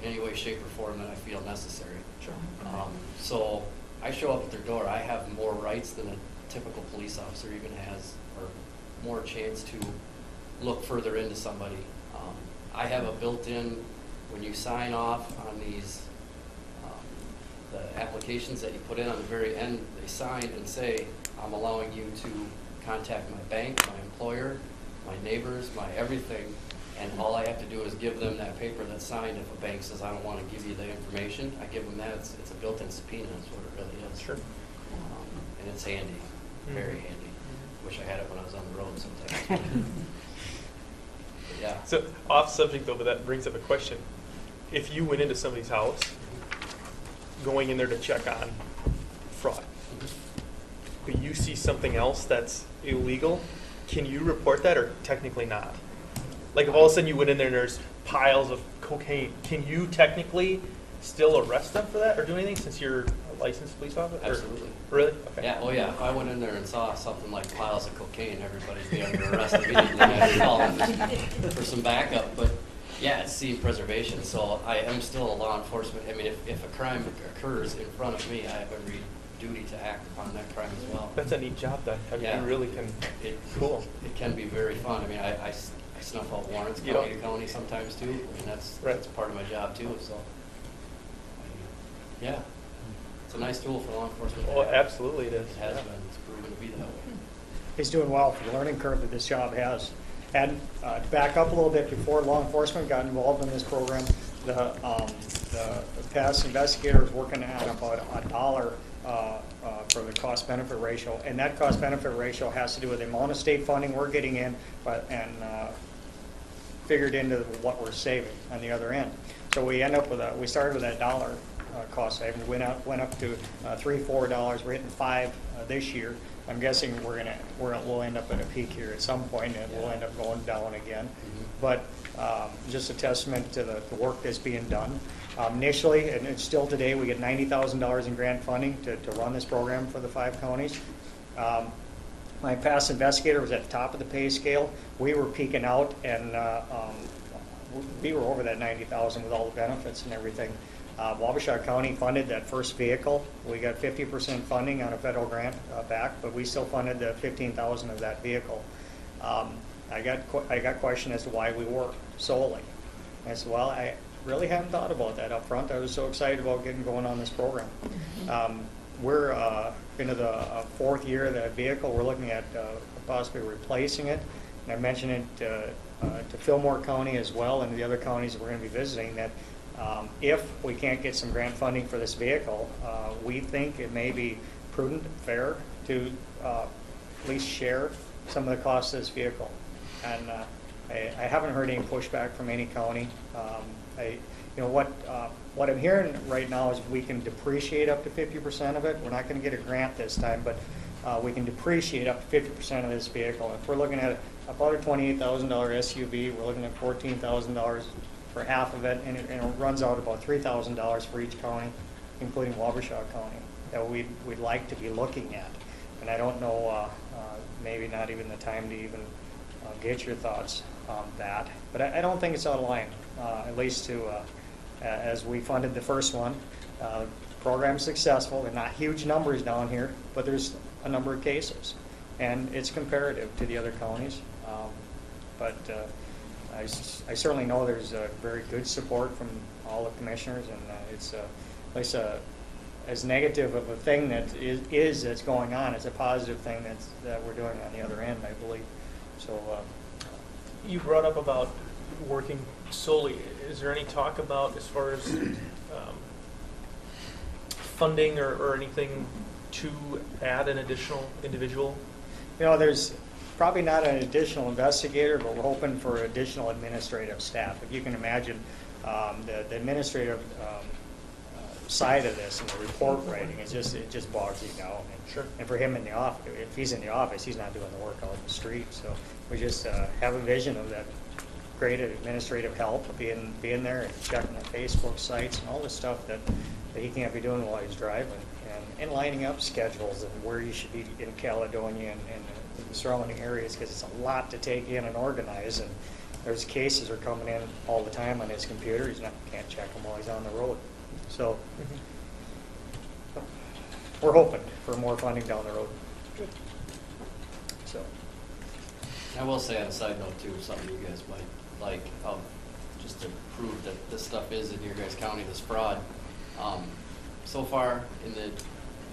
in any way, shape, or form that I feel necessary. Sure. So I show up at their door, I have more rights than a typical police officer even has, or more chance to look further into somebody. I have a built-in, when you sign off on these, the applications that you put in on the very end, they sign and say, I'm allowing you to contact my bank, my employer, my neighbors, my everything, and all I have to do is give them that paper that's signed. If a bank says, I don't want to give you the information, I give them that. It's a built-in subpoena, that's what it really is. Sure. And it's handy, very Mhm. handy. Wish I had it when I was on the road sometimes. But yeah. So off subject though, but that brings up a question. If you went into somebody's house, going in there to check on fraud, but you see something else that's illegal, can you report that or technically not? Like if all of a sudden you went in there and there's piles of cocaine, can you technically still arrest them for that or do anything since you're a licensed police officer? Or- Absolutely. Really? Okay. Yeah, oh yeah, if I went in there and saw something like piles of cocaine, everybody'd be under arrest immediately. I'd call them for some backup, but yeah, it's scene preservation, so I am still a law enforcement. I mean, if a crime occurs in front of me, I have every duty to act upon that crime as well. That's a neat job then. I mean, Yeah. you really can, cool. It can be very fun. I mean, I snuff out warrants You county don't- to county sometimes too. I mean, that's part of my job too, so. Yeah, it's a nice tool for law enforcement. to Well, have. absolutely it is. It has Yeah. been, it's proven to be that way. He's doing well for the learning curve that this job has. And to back up a little bit, before law enforcement got involved in this program, the past investigator was working on about $1 for the cost-benefit ratio. And that cost-benefit ratio has to do with the amount of state funding we're getting in and figured into what we're saving on the other end. So we end up with we started with that dollar cost savings, went up to $3, $4. We're hitting $5 this year. I'm guessing we'll end up at a peak here at some point, and we'll end up going down again. But just a testament to the work that's being done. Initially, and it's still today, we get $90,000 in grant funding to run this program for the 5 counties. My past investigator was at the top of the pay scale. We were peaking out, and we were over that $90,000 with all the benefits and everything. Wabasha County funded that first vehicle. We got 50% funding on a federal grant back, but we still funded the $15,000 of that vehicle. I got questioned as to why we were solely. I said, well, I really hadn't thought about that up front. I was so excited about getting going on this program. We're into the 4th year of that vehicle. We're looking at possibly replacing it. And I mentioned it to Fillmore County as well, and the other counties we're going to be visiting, that if we can't get some grant funding for this vehicle, we think it may be prudent, fair to at least share some of the costs of this vehicle. And I haven't heard any pushback from any county. What I'm hearing right now is we can depreciate up to 50% of it. We're not going to get a grant this time, but we can depreciate up to 50% of this vehicle. If we're looking at about a $28,000 SUV, we're looking at $14,000 for half of it, and it runs out about $3,000 for each county, including Wabasha County, that we'd like to be looking at. And I don't know, maybe not even the time to even get your thoughts on that. But I don't think it's out of line, at least to, as we funded the first one. Program's successful. They're not huge numbers down here, but there's a number of cases. And it's comparative to the other counties. I certainly know there's very good support from all the commissioners, and it's at least as negative of a thing that that's going on. It's a positive thing that we're doing on the other end, I believe. So You brought up about working solely. Is there any talk about, as far as funding or anything, to add an additional individual? there's probably not an additional investigator, but we're hoping for additional administrative staff. If you can imagine, the administrative side of this and the report writing, it just bogs you down. Sure. And for him in the office, if he's in the office, he's not doing the work out in the street. So we just have a vision of that great administrative help, being there and checking the Facebook sites and all the stuff that he can't be doing while he's driving, and lining up schedules and where you should be in Caledonia and the surrounding areas, because it's a lot to take in and organize, and there's cases are coming in all the time on his computer. Can't check them while he's on the road. So we're hoping for more funding down the road. So. I will say on a side note too, something you guys might like, just to prove that this stuff is in your guys' county, this fraud. So far in the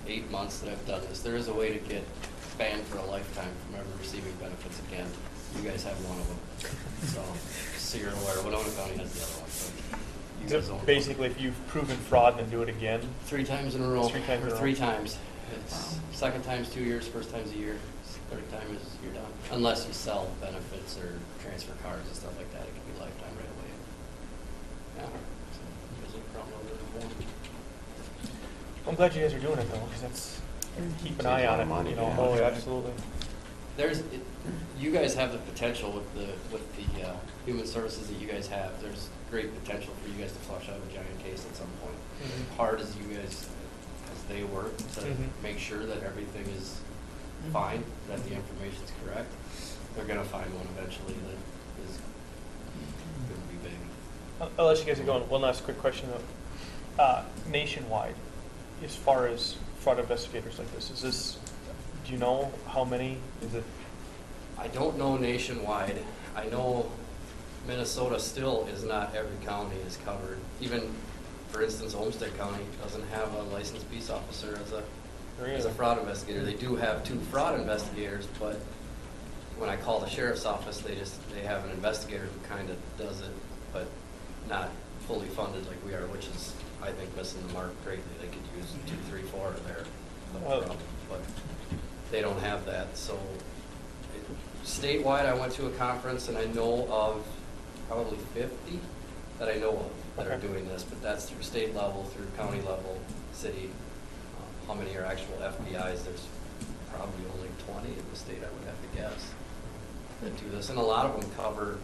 8 months that I've done this, there is a way to get banned for a lifetime from ever receiving benefits again. You guys have one of them. So, just so you're aware, Winona County has the other one. So you guys So own basically, if you've proven fraud and then do it again, 3 times in a row. 3 times in a row. 3 times. It's second time's 2 years, first time's a year, third time is you're done. Unless you sell benefits or transfer cards and stuff like that, it can be lifetime right away. Yeah. So, there's a problem over there. I'm glad you guys are doing it though, because that's, keep an eye on it, you know. Oh, yeah, absolutely. You guys have the potential with the human services that you guys have. There's great potential for you guys to flush out a giant case at some point. Hard as you guys, as they work to make sure that everything is fine, that the information's correct, they're gonna find one eventually that is gonna be big. I'll let you guys are going. One last quick question though. Nationwide, as far as fraud investigators like this, do you know how many? Is it? I don't know nationwide. I know Minnesota still is not every county is covered. Even, for instance, Olmsted County doesn't have a licensed peace officer as a fraud investigator. They do have 2 fraud investigators, but when I call the sheriff's office, they have an investigator who kind of does it, but not fully funded like we are, which is, I think, missing the mark greatly. They could use 2, 3, 4 of their problem, but they don't have that. So statewide, I went to a conference and I know of probably 50 that I know of that are doing this, but that's through state level, through county level, city. How many are actual FBIs? There's probably only 20 in the state, I would have to guess, that do this. And a lot of them cover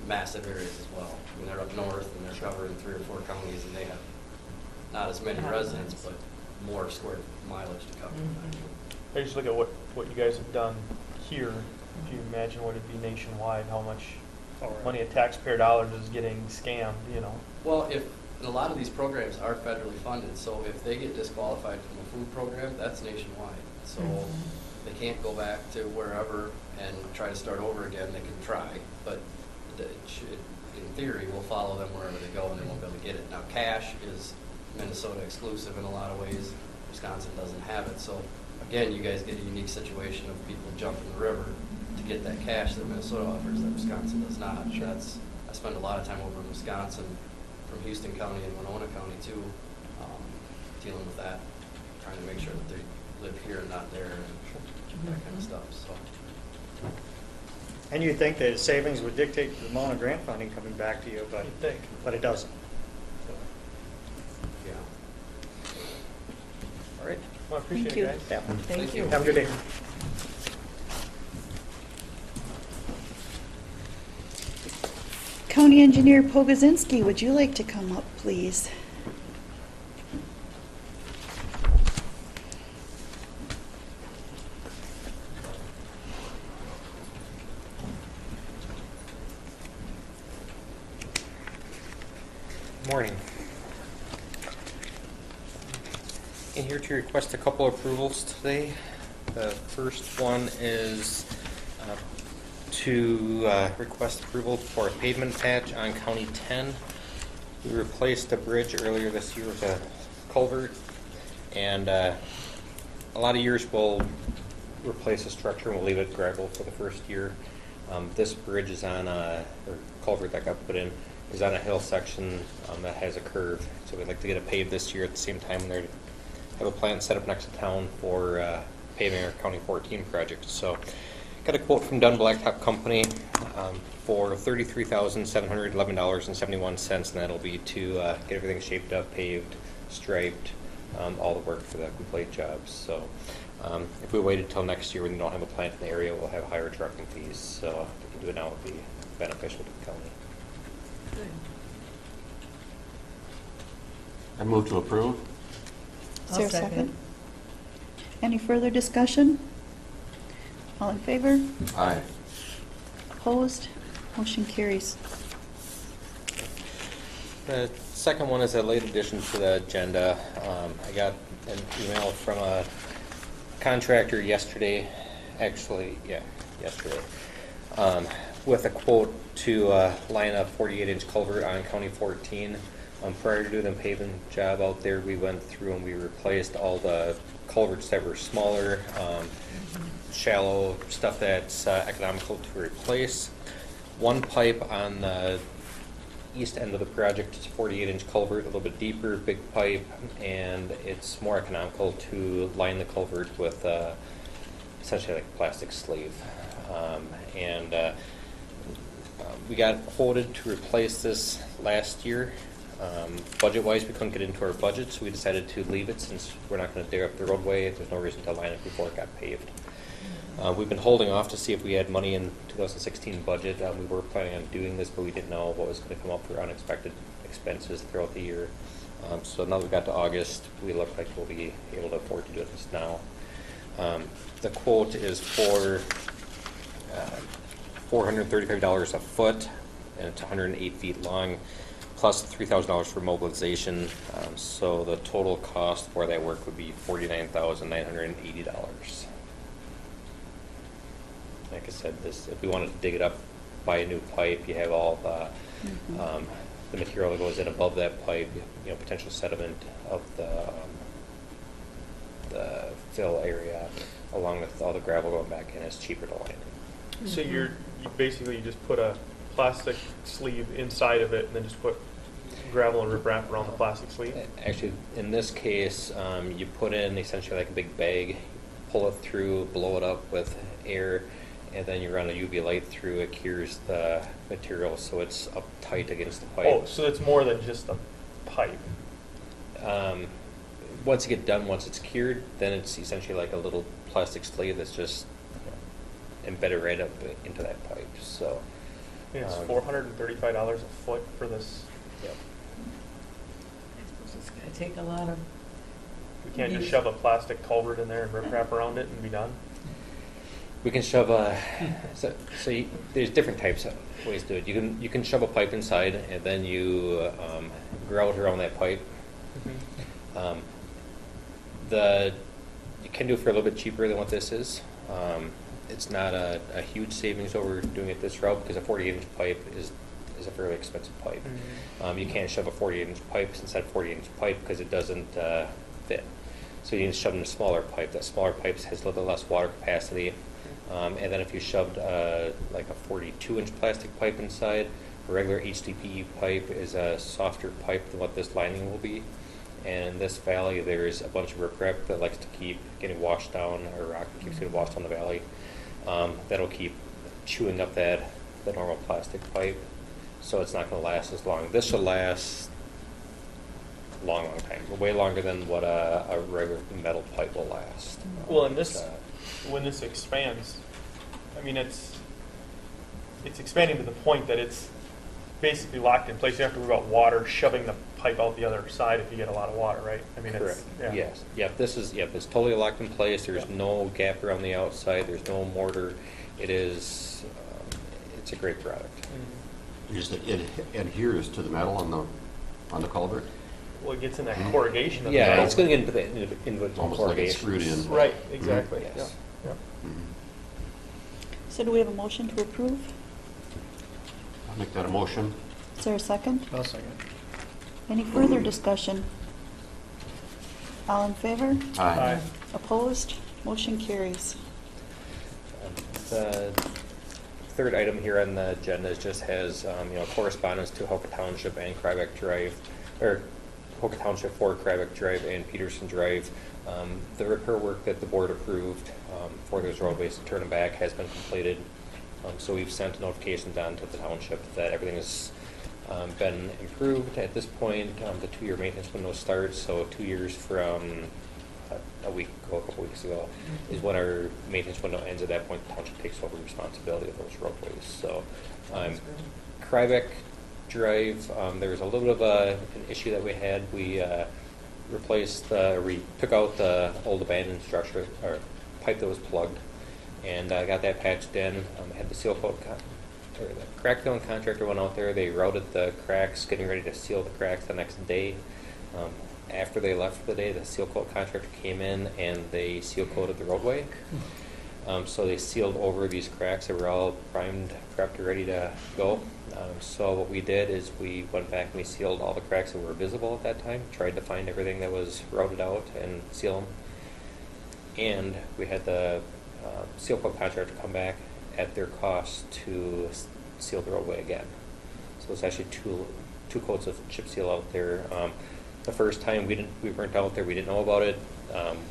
massive areas as well. I mean, they're up north and they're covering 3 or 4 counties, and they have not as many residents, but more square mileage to cover. I just look at what you guys have done here. If you imagine what it'd be nationwide, how much money of taxpayer dollars is getting scammed, you know. Well, and a lot of these programs are federally funded, so if they get disqualified from a food program, that's nationwide. So they can't go back to wherever and try to start over again. They can try, but it should, in theory, will follow them wherever they go, and they won't be able to get it. Now, cash is Minnesota exclusive in a lot of ways. Wisconsin doesn't have it. So again, you guys get a unique situation of people jumping the river to get that cash that Minnesota offers that Wisconsin does not. I spend a lot of time over in Wisconsin, from Houston County and Winona County too, dealing with that, trying to make sure that they live here and not there, and that kind of stuff. So. And you think that savings would dictate the amount of grant funding coming back to you, but it doesn't. Yeah. All right. Well, I appreciate Thank you. it, guys. Yeah. Thank you. Have a good day. County Engineer Pogozinski, would you like to come up, please? Morning. In here to request a couple approvals today. The first one is to request approval for a pavement patch on County 10. We replaced a bridge earlier this year with a culvert, and a lot of years we'll replace a structure and we'll leave it gravel for the first year. This bridge is on or culvert that got put in is on a hill section that has a curve, so we'd like to get it paved this year at the same time they have a plant set up next to town for paving our County 14 project. So got a quote from Dunn Blacktop Company for $33,711.71, and that'll be to get everything shaped up, paved, striped, all the work for the complete job. So if we waited till next year when we don't have a plant in the area, we'll have higher trucking fees. So if we can do it now, it would be beneficial to the county. Good. I move to approve. Is there I'll a second? second. Any further discussion? All in favor? Aye. Opposed? Motion carries. The second one is a late addition to the agenda. I got an email from a contractor yesterday, yesterday, with a quote to line a 48-inch culvert on County 14. Prior to doing the paving job out there, we went through and we replaced all the culverts that were smaller, shallow, stuff that's economical to replace. One pipe on the east end of the project is a 48-inch culvert, a little bit deeper, big pipe, and it's more economical to line the culvert with essentially like plastic sleeve. We got quoted to replace this last year. Budget-wise, we couldn't get into our budget, so we decided to leave it since we're not going to dig up the roadway. There's no reason to line it before it got paved. We've been holding off to see if we had money in 2016 budget. We were planning on doing this, but we didn't know what was going to come up for unexpected expenses throughout the year. So now that we got to August, we look like we'll be able to afford to do this now. The quote is for $435 a foot, and it's 108 feet long, plus $3,000 for mobilization. So the total cost for that work would be $49,980. Like I said, this, if we wanted to dig it up, buy a new pipe, you have all the material that goes in above that pipe, potential sediment of the fill area, along with all the gravel going back in. It's cheaper to line it. So you basically just put a plastic sleeve inside of it and then just put gravel and riprap around the plastic sleeve? Actually, in this case, you put in essentially like a big bag, pull it through, blow it up with air, and then you run a UV light through. It cures the material so it's up tight against the pipe. Oh, so it's more than just a pipe. Once you get done, once it's cured, then it's essentially like a little plastic sleeve that's just embedded right up into that pipe. So And it's $435 a foot for this. Yep. I suppose it's going to take a lot of. We can't just shove a plastic culvert in there and riprap around it and be done? We can shove a. There's different types of ways to do it. You can shove a pipe inside, and then you grout around that pipe. Mm-hmm. You can do it for a little bit cheaper than what this is. It's not a huge savings over doing it this route because a 48-inch pipe is a fairly expensive pipe. Mm-hmm. You can't shove a 48-inch pipe inside a 48-inch pipe because it doesn't fit. So you need to shove in a smaller pipe. That smaller pipe has a little bit less water capacity. And then if you shoved like a 42-inch plastic pipe inside, a regular HDPE pipe is a softer pipe than what this lining will be. And in this valley, there's a bunch of riprap that likes to keep getting washed down, or rock that keeps getting washed down the valley. That'll keep chewing up the normal plastic pipe, so it's not going to last as long. This should last a long time, way longer than what a regular metal pipe will last. Well, and this, when this expands, I mean, it's expanding to the point that it's basically locked in place. You have to worry about water shoving the pipe out the other side if you get a lot of water, right? I mean, Correct. it's, yeah. Yes. Yep. It's totally locked in place. There's no gap around the outside. There's no mortar. It is. It's a great product. Mhm. Just it adheres to the metal on the culvert. Well, it gets in that corrugation of the Yeah, metal. it's going to get into the Almost like it's screwed in. Right, exactly. Yes. Yeah. Mhm. So do we have a motion to approve? I'll make that a motion. Is there a second? I'll second. Any further discussion? All in favor? Aye. Opposed? Motion carries. The third item here on the agenda just has correspondence to Hoka Township and Krybeck Drive, or Hoka Township for Krybeck Drive and Peterson Drive. The repair work that the board approved for those roadways to turn them back has been completed. So we've sent notifications on to the township that everything has been improved at this point. The 2-year maintenance window starts, so 2 years from a couple weeks ago, is when our maintenance window ends. At that point, the township takes over responsibility of those roadways. So Krybeck Drive, there was a little bit of an issue that we had. We we took out the old abandoned structure, or pipe that was plugged, and got that patched in. Had the seal coat, or the crack filling contractor went out there. They routed the cracks, getting ready to seal the cracks the next day. After they left for the day, the seal coat contractor came in and they seal coated the roadway. So they sealed over these cracks. They were all primed, prepped, ready to go. So what we did is we went back and we sealed all the cracks that were visible at that time, tried to find everything that was routed out and seal them. And we had the seal coat contractor come back at their cost to seal the roadway again. So it's actually two coats of chip seal out there. The first time we weren't out there, we didn't know about it.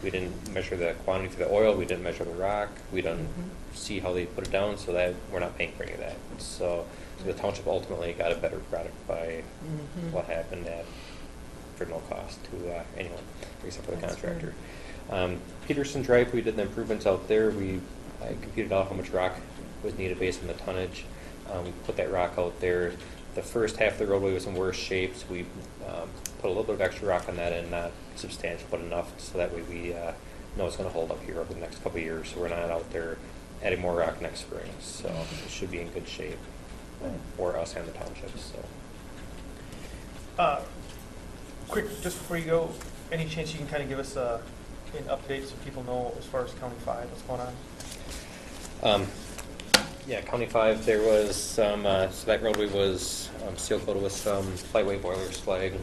We didn't measure the quantity for the oil. We didn't measure the rock. We didn't see how they put it down, so that we're not paying for any of that. So the township ultimately got a better product by what happened for no cost to anyone except for the contractor. Peterson Drive, we did the improvements out there. I computed out how much rock was needed based on the tonnage. We put that rock out there. The first half of the roadway was in worse shape, so we put a little bit of extra rock on that end, not substantial, but enough, so that way we know it's going to hold up here over the next couple of years, so we're not out there adding more rock next spring. So it should be in good shape for us and the townships. So. Quick, just before you go, any chance you can kind of give us an update so people know as far as County 5, what's going on? Yeah, County 5, there was some, so that roadway was seal coated with some lightweight boiler slag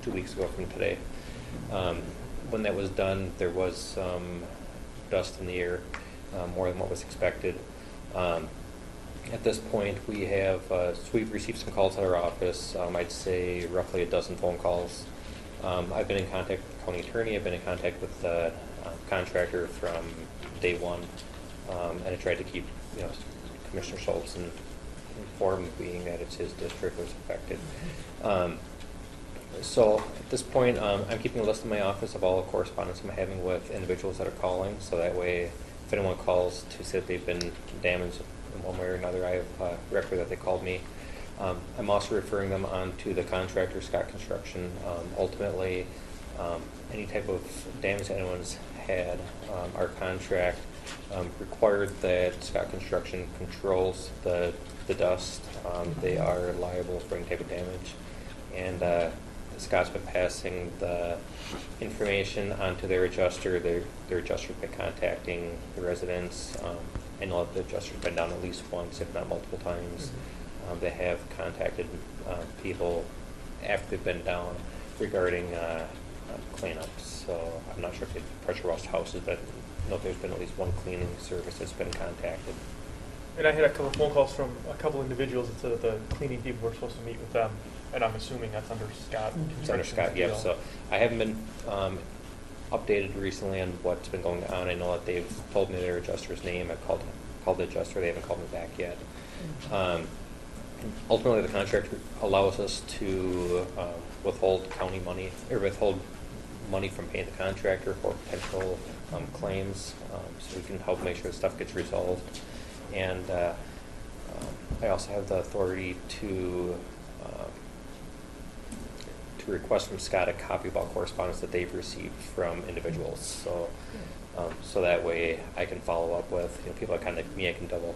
2 weeks ago from today. When that was done, there was some dust in the air, more than what was expected. At this point, we have, so we've received some calls at our office, I'd say roughly a dozen phone calls. I've been in contact with the county attorney, I've been in contact with the contractor from day one, and I tried to keep Commissioner Schultz informed, being that it's his district was affected. So at this point, I'm keeping a list in my office of all the correspondence I'm having with individuals that are calling, so that way if anyone calls to say that they've been damaged in one way or another, I have a record that they called me. I'm also referring them on to the contractor, Scott Construction. Ultimately, any type of damage that anyone's had, our contract required that Scott Construction controls the dust. They are liable for any type of damage. And Scott's been passing the information onto their adjuster. Their adjuster's been contacting the residents. I know that the adjuster's been down at least once, if not multiple times. They have contacted people after they've been down regarding cleanups. So I'm not sure if they've pressure washed houses, but I know there's been at least one cleaning service that's been contacted. And I had a couple of phone calls from a couple individuals that said that the cleaning people were supposed to meet with them, and I'm assuming that's under Scott. It's under Scott, yeah. So I haven't been updated recently on what's been going on. I know that they've told me their adjuster's name. I've called the adjuster. They haven't called me back yet. Ultimately, the contract allows us to withhold county money, or withhold money from paying the contractor for potential claims, so we can help make sure the stuff gets resolved. And I also have the authority to request from Scott a copy of all correspondence that they've received from individuals. So, so that way I can follow up with people that contact me. I can double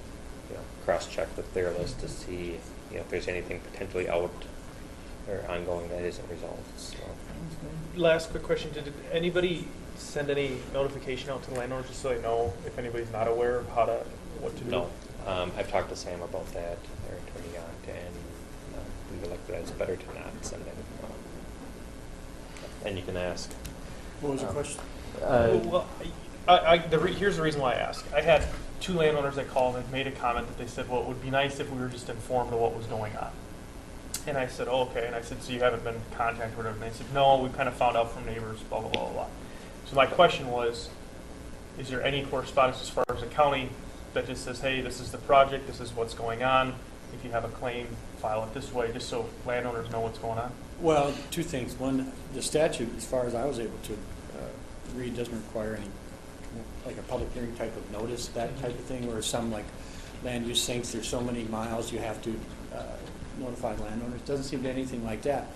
cross-check with their list to see if there's anything potentially out or ongoing that isn't resolved. So. Last quick question: did anybody send any notification out to the landowners just so they know if anybody's not aware of what to do? No. I've talked to Sam about that, their attorney, and we feel like that it's better to not send anything out. And you can ask. What was the question? Well, here's the reason why I ask. I had 2 landowners that called and made a comment that they said, well, it would be nice if we were just informed of what was going on. And I said, oh, okay. And I said, so you haven't been contacted or whatever? And they said, no, we kind of found out from neighbors, blah, blah, blah, blah. So my question was, is there any correspondence as far as the county that just says, hey, this is the project, this is what's going on. If you have a claim, file it this way, just so landowners know what's going on? Well, 2 things. One, the statute, as far as I was able to read, doesn't require any, like a public hearing type of notice, that type of thing, where some like land use sinks, there's so many miles you have to notify landowners. It doesn't seem to be anything like that.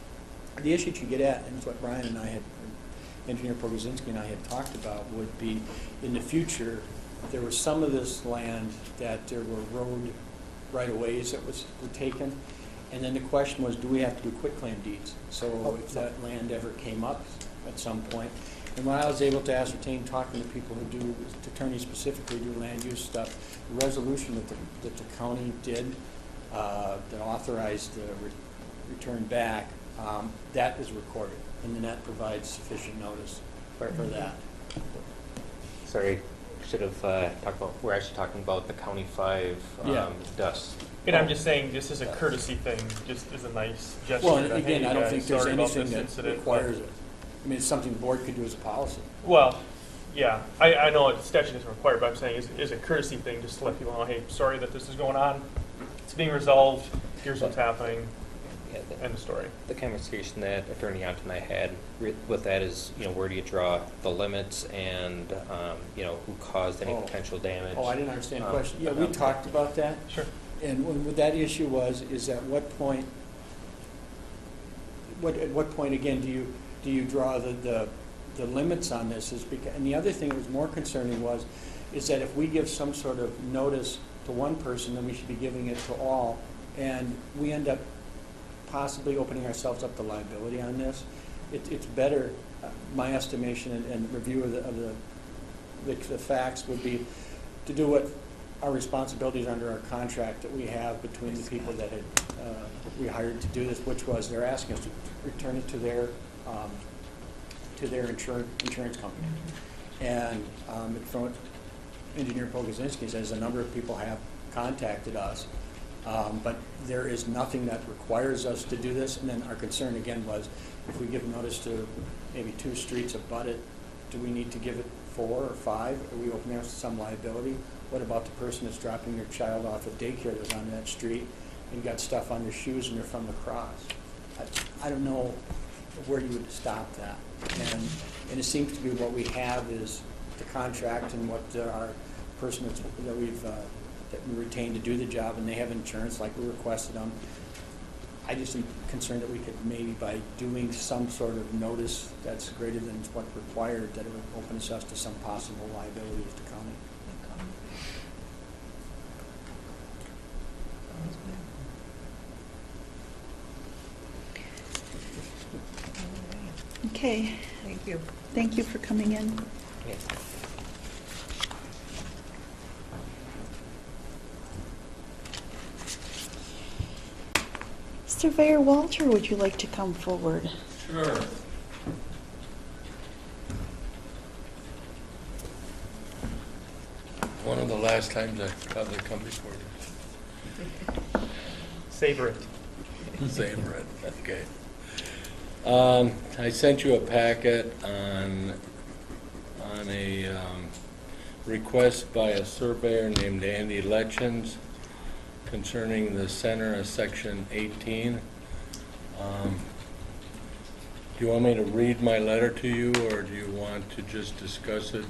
The issue you get at, and it's what Brian and I had, Engineer Pogozinski and I had talked about, would be in the future, there was some of this land that there were road right-of-ways that were taken. And then the question was, do we have to do quitclaim deeds? So if that land ever came up at some point, and what I was able to ascertain, talking to people who do, attorneys specifically do land use stuff, the resolution that the county did that authorized the return back, that is recorded, and then that provides sufficient notice for that. Sorry, should have talked about, we're actually talking about the County 5 Yeah. dust. And I'm just saying, just as a courtesy thing, just as a nice gesture. Well, and that, hey, again, I don't guys, think there's sorry about anything this that incident, requires it. I mean, it's something the board could do as a policy. Well, yeah, I know the statute doesn't require it, but I'm saying is a courtesy thing, just to let people know, hey, sorry that this is going on. It's being resolved. Here's what's happening. Yeah, End of story. the conversation that Attorney Yonton and I had with that is, where do you draw the limits and, who caused any potential damage? Oh, I didn't understand the question. Yeah, we talked about that. Sure. And what that issue was, is at what point, at what point again do you draw the limits on this? Is because, and the other thing that was more concerning is that if we give some sort of notice to one person, then we should be giving it to all, and we end up possibly opening ourselves up to liability on this. It's better, my estimation and review of the facts would be to do what our responsibilities under our contract that we have between the people that had we hired to do this, which was they're asking us to return it to their insurance company. And from what Engineer Pogozinski says, a number of people have contacted us, but there is nothing that requires us to do this. And then our concern again was, if we give notice to maybe 2 streets abut it, do we need to give it 4 or 5? Are we opening us to some liability? What about the person that's dropping their child off at daycare that's on that street and got stuff on their shoes and they're from La Crosse? I don't know where you would stop that. And it seems to be what we have is the contract and what our person that we retained to do the job, and they have insurance like we requested them. I just am concerned that we could maybe, by doing some sort of notice that's greater than what's required, that it would open us to some possible liabilities to county. Okay, Thank you. thank you for coming in. Yeah. Surveyor Walter, would you like to come forward? Sure. One of the last times I probably come before you. Savor it. Savor it, okay. I sent you a packet on a request by a surveyor named Andy Letchins concerning the center of section 18. Do you want me to read my letter to you, or do you want to just discuss it?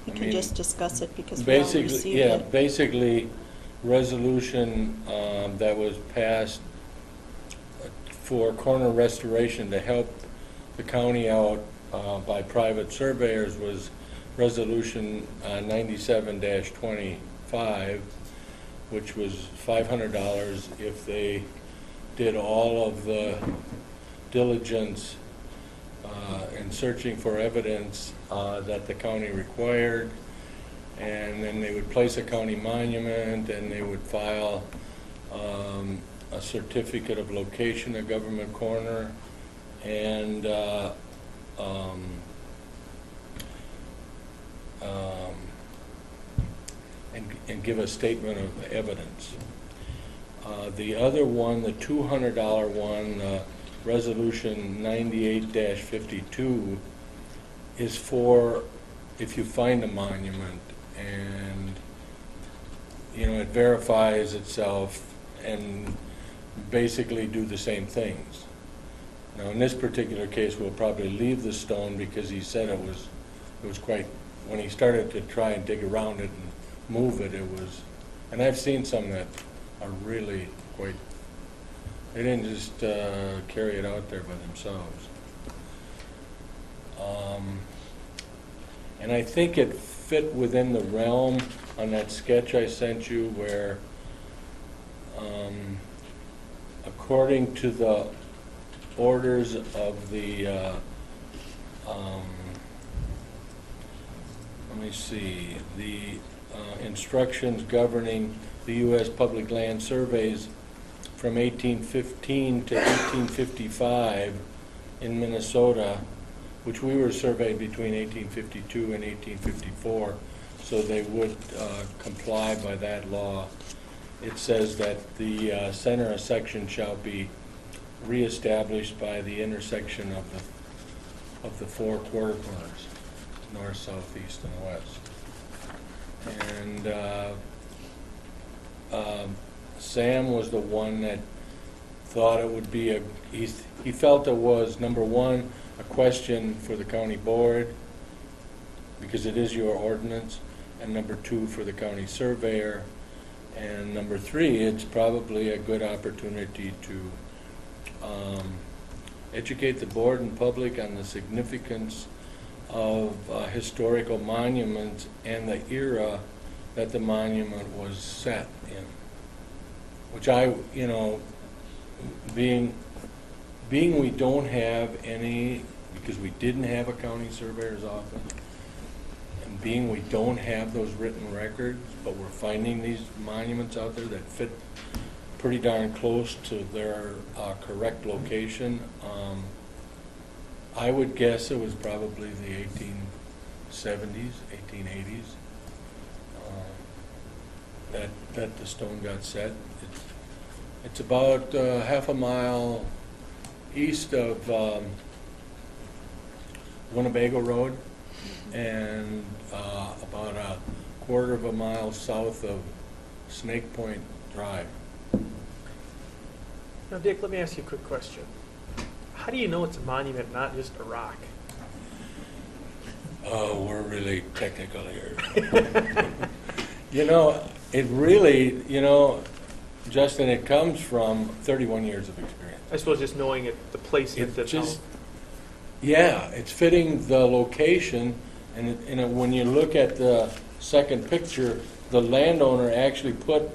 We I can mean, just discuss it because we all basically, received yeah, it. basically, resolution that was passed for corner restoration to help the county out by private surveyors was resolution 97-25, which was $500 if they did all of the diligence in searching for evidence that the county required, and then they would place a county monument, and they would file a certificate of location, a government corner, and give a statement of evidence. The other one, the $200 one, Resolution 98-52, is for if you find a monument and it verifies itself and basically do the same things. Now in this particular case we'll probably leave the stone because he said it was quite, when he started to try and dig around it and move it, it was, and I've seen some that are really quite They didn't just carry it out there by themselves. And I think it fit within the realm on that sketch I sent you where, according to the orders of the, let me see, the instructions governing the U.S. Public Land Surveys from 1815 to 1855 in Minnesota, which we were surveyed between 1852 and 1854, so they would comply by that law. It says that the center of section shall be reestablished by the intersection of the four quarter corners, north, south, east, and west. And Sam was the one that thought it would be he felt it was, number one, a question for the county board, because it is your ordinance, and number two, for the county surveyor, and number three, it's probably a good opportunity to educate the board and public on the significance of historical monuments and the era that the monument was set in. Which being we don't have any, because we didn't have a county surveyor's office, and being we don't have those written records, but we're finding these monuments out there that fit pretty darn close to their correct location. I would guess it was probably the 1870s, 1880s that the stone got set. It's about half a mile east of Winnebago Road and about a quarter of a mile south of Snake Point Drive. Now, Dick, let me ask you a quick question. How do you know it's a monument, not just a rock? Oh, we're really technical here. It really, Justin, it comes from 31 years of experience. I suppose just knowing it, the placement. It's fitting the location, and when you look at the second picture, the landowner actually put,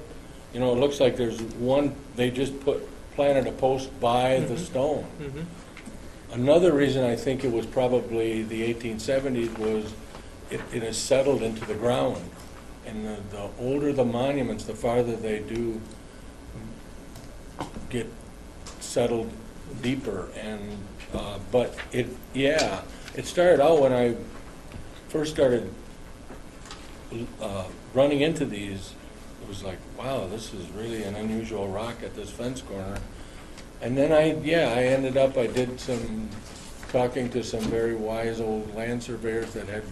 it looks like there's one, they just planted a post by the stone. Mm-hmm. Another reason I think it was probably the 1870s was it has settled into the ground. And the older the monuments, the farther they do get settled deeper. And but it started out when I first started running into these. It was like, wow, this is really an unusual rock at this fence corner. And then I did some talking to some very wise old land surveyors that had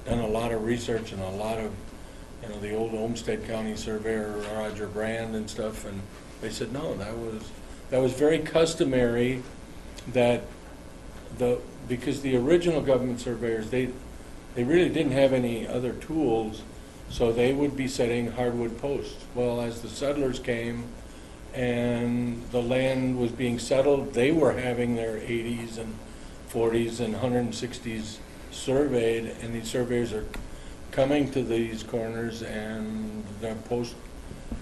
done a lot of research and a lot of, the old Olmsted County surveyor, Roger Brand and stuff, and they said, no, that was very customary because the original government surveyors, they really didn't have any other tools, so they would be setting hardwood posts. Well, as the settlers came and the land was being settled, they were having their 80s and 40s and 160s surveyed, and these surveyors are coming to these corners and their post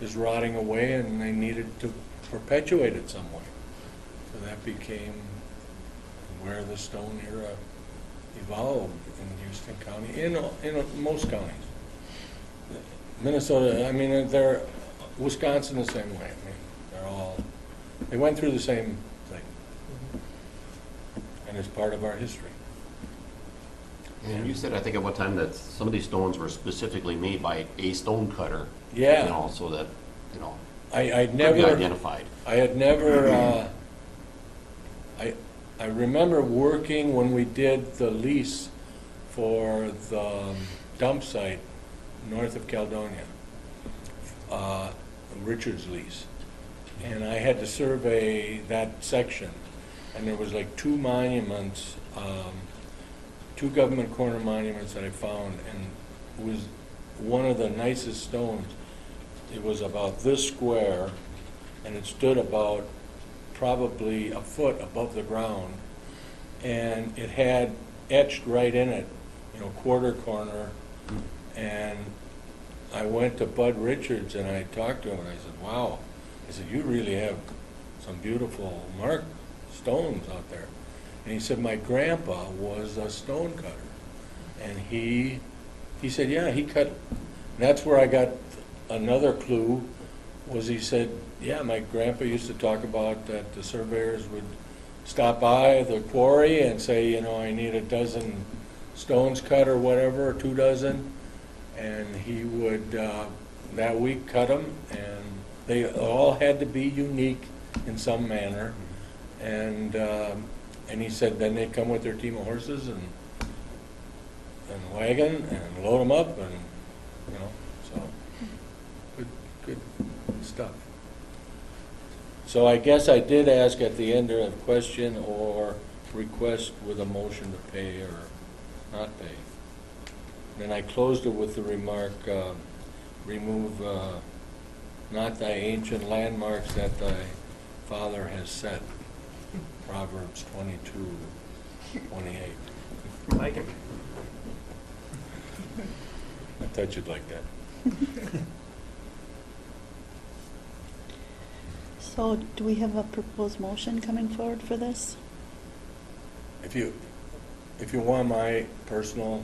is rotting away and they needed to perpetuate it some way. So that became where the stone era evolved in Houston County, in most counties. Minnesota, Wisconsin the same way. They went through the same thing. And it's part of our history. And you said, I think at one time, that some of these stones were specifically made by a stone cutter. Yeah. So that, I'd never never identified. I had never. I remember working when we did the lease for the dump site north of Caledonia, Richard's lease, and I had to survey that section, and there was like two monuments. Two government corner monuments that I found, and it was one of the nicest stones. It was about this square, and it stood about probably a foot above the ground, and it had etched right in it, quarter corner. And I went to Bud Richards and I talked to him and I said, wow. I said, you really have some beautiful marked stones out there. And he said, my grandpa was a stone cutter. And he said, yeah, he cut. And that's where I got another clue, was he said, yeah, my grandpa used to talk about that the surveyors would stop by the quarry and say, I need a dozen stones cut or whatever, or 2 dozen. And he would, that week, cut them, and they all had to be unique in some manner. And he said then they'd come with their team of horses and wagon and load them up, and so good stuff. So I guess I did ask at the end of question or request with a motion to pay or not pay. Then I closed it with the remark, remove not thy ancient landmarks that thy father has set. Proverbs 22:28. Like it. I thought you'd like that. So do we have a proposed motion coming forward for this? If you want my personal,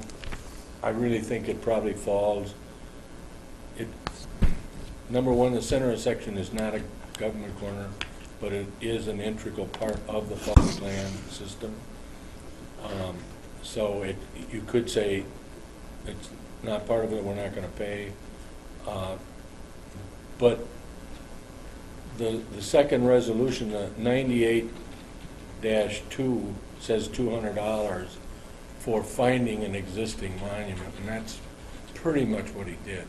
I really think it probably falls. Number one, the center of section is not a government corner, but it is an integral part of the public land system. So you could say it's not part of it, we're not going to pay. But the second resolution, the 98-2, says $200 for finding an existing monument, and that's pretty much what he did,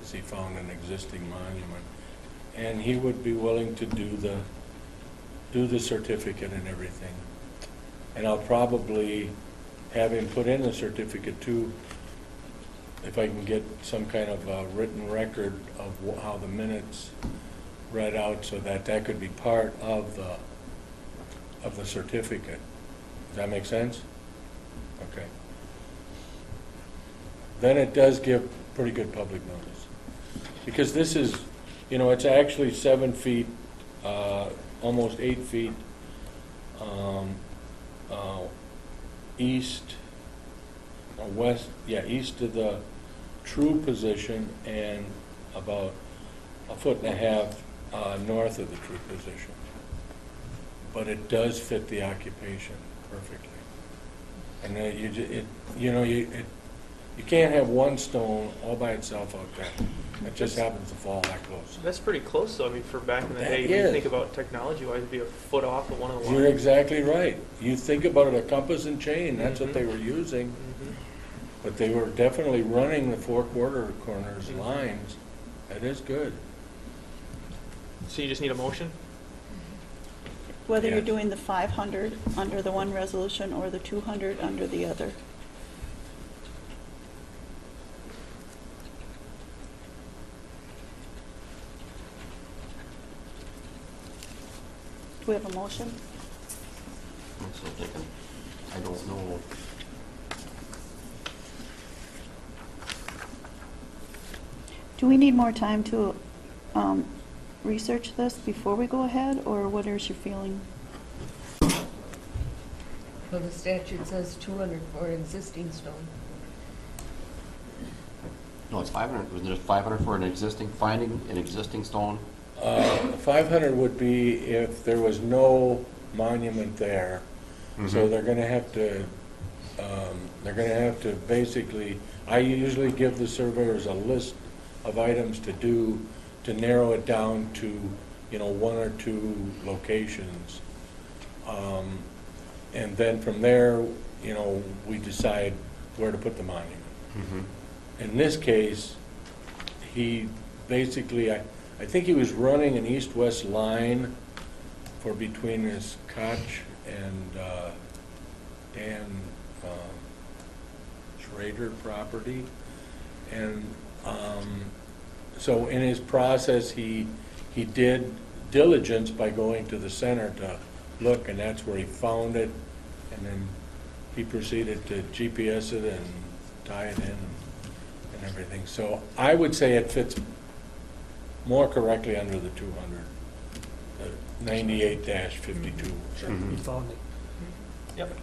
is he found an existing monument. And he would be willing to do the certificate and everything. And I'll probably have him put in the certificate too, if I can get some kind of a written record of how the minutes read out, so that could be part of the certificate. Does that make sense? Okay. Then it does give pretty good public notice. Because this is, it's actually 7 feet, almost 8 feet east of the true position, and about 1.5 feet north of the true position. But it does fit the occupation perfectly. And you can't have one stone all by itself out there. It just happens to fall that close. That's pretty close, though. I mean, for back in the That day, is. you think about technology-wise, it'd be a foot off of one of the lines. You're exactly right. You think about it, a compass and chain, that's what they were using. Mhm. But they were definitely running the 4 quarter corners lines. That is good. So you just need a motion? Whether you're Yeah. doing the 500 under the one resolution or the 200 under the other. Do we have a motion? I'm still thinking, I don't know. Do we need more time to research this before we go ahead, or what is your feeling? Well, the statute says 200 for an existing stone. No, it's 500, wasn't it 500 for finding an existing stone? 500 would be if there was no monument there. So they're going to have to, basically, I usually give the surveyors a list of items to do to narrow it down to, 1 or 2 locations. And then from there, we decide where to put the monument. In this case, he basically, I think he was running an east-west line for between his Koch and Dan Schrader property. And so in his process, he did diligence by going to the center to look, and that's where he found it, and then he proceeded to GPS it and tie it in and everything. So I would say it fits more correctly under the 200, the 98-52. Mhm. You found it. Yep.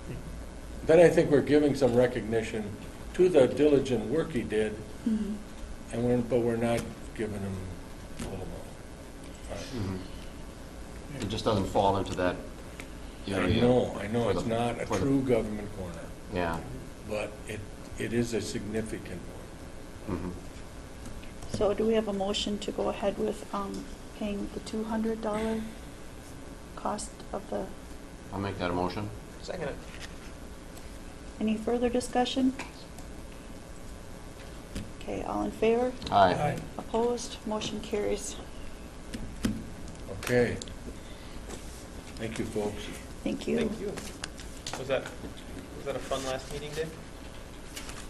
Then I think we're giving some recognition to the diligent work he did, Mhm. but we're not giving him full amount. Mhm. It just doesn't fall into that I area. know, for it's the- not a for the- true government corner, Yeah. but it is a significant one. Mhm. So do we have a motion to go ahead with paying the $200 cost of the, I'll make that a motion. Second it. any further discussion? Okay, all in favor? Aye. Opposed? Motion carries. Okay. Thank you, folks. Thank you. Thank you. Was that a fun last meeting, Dave?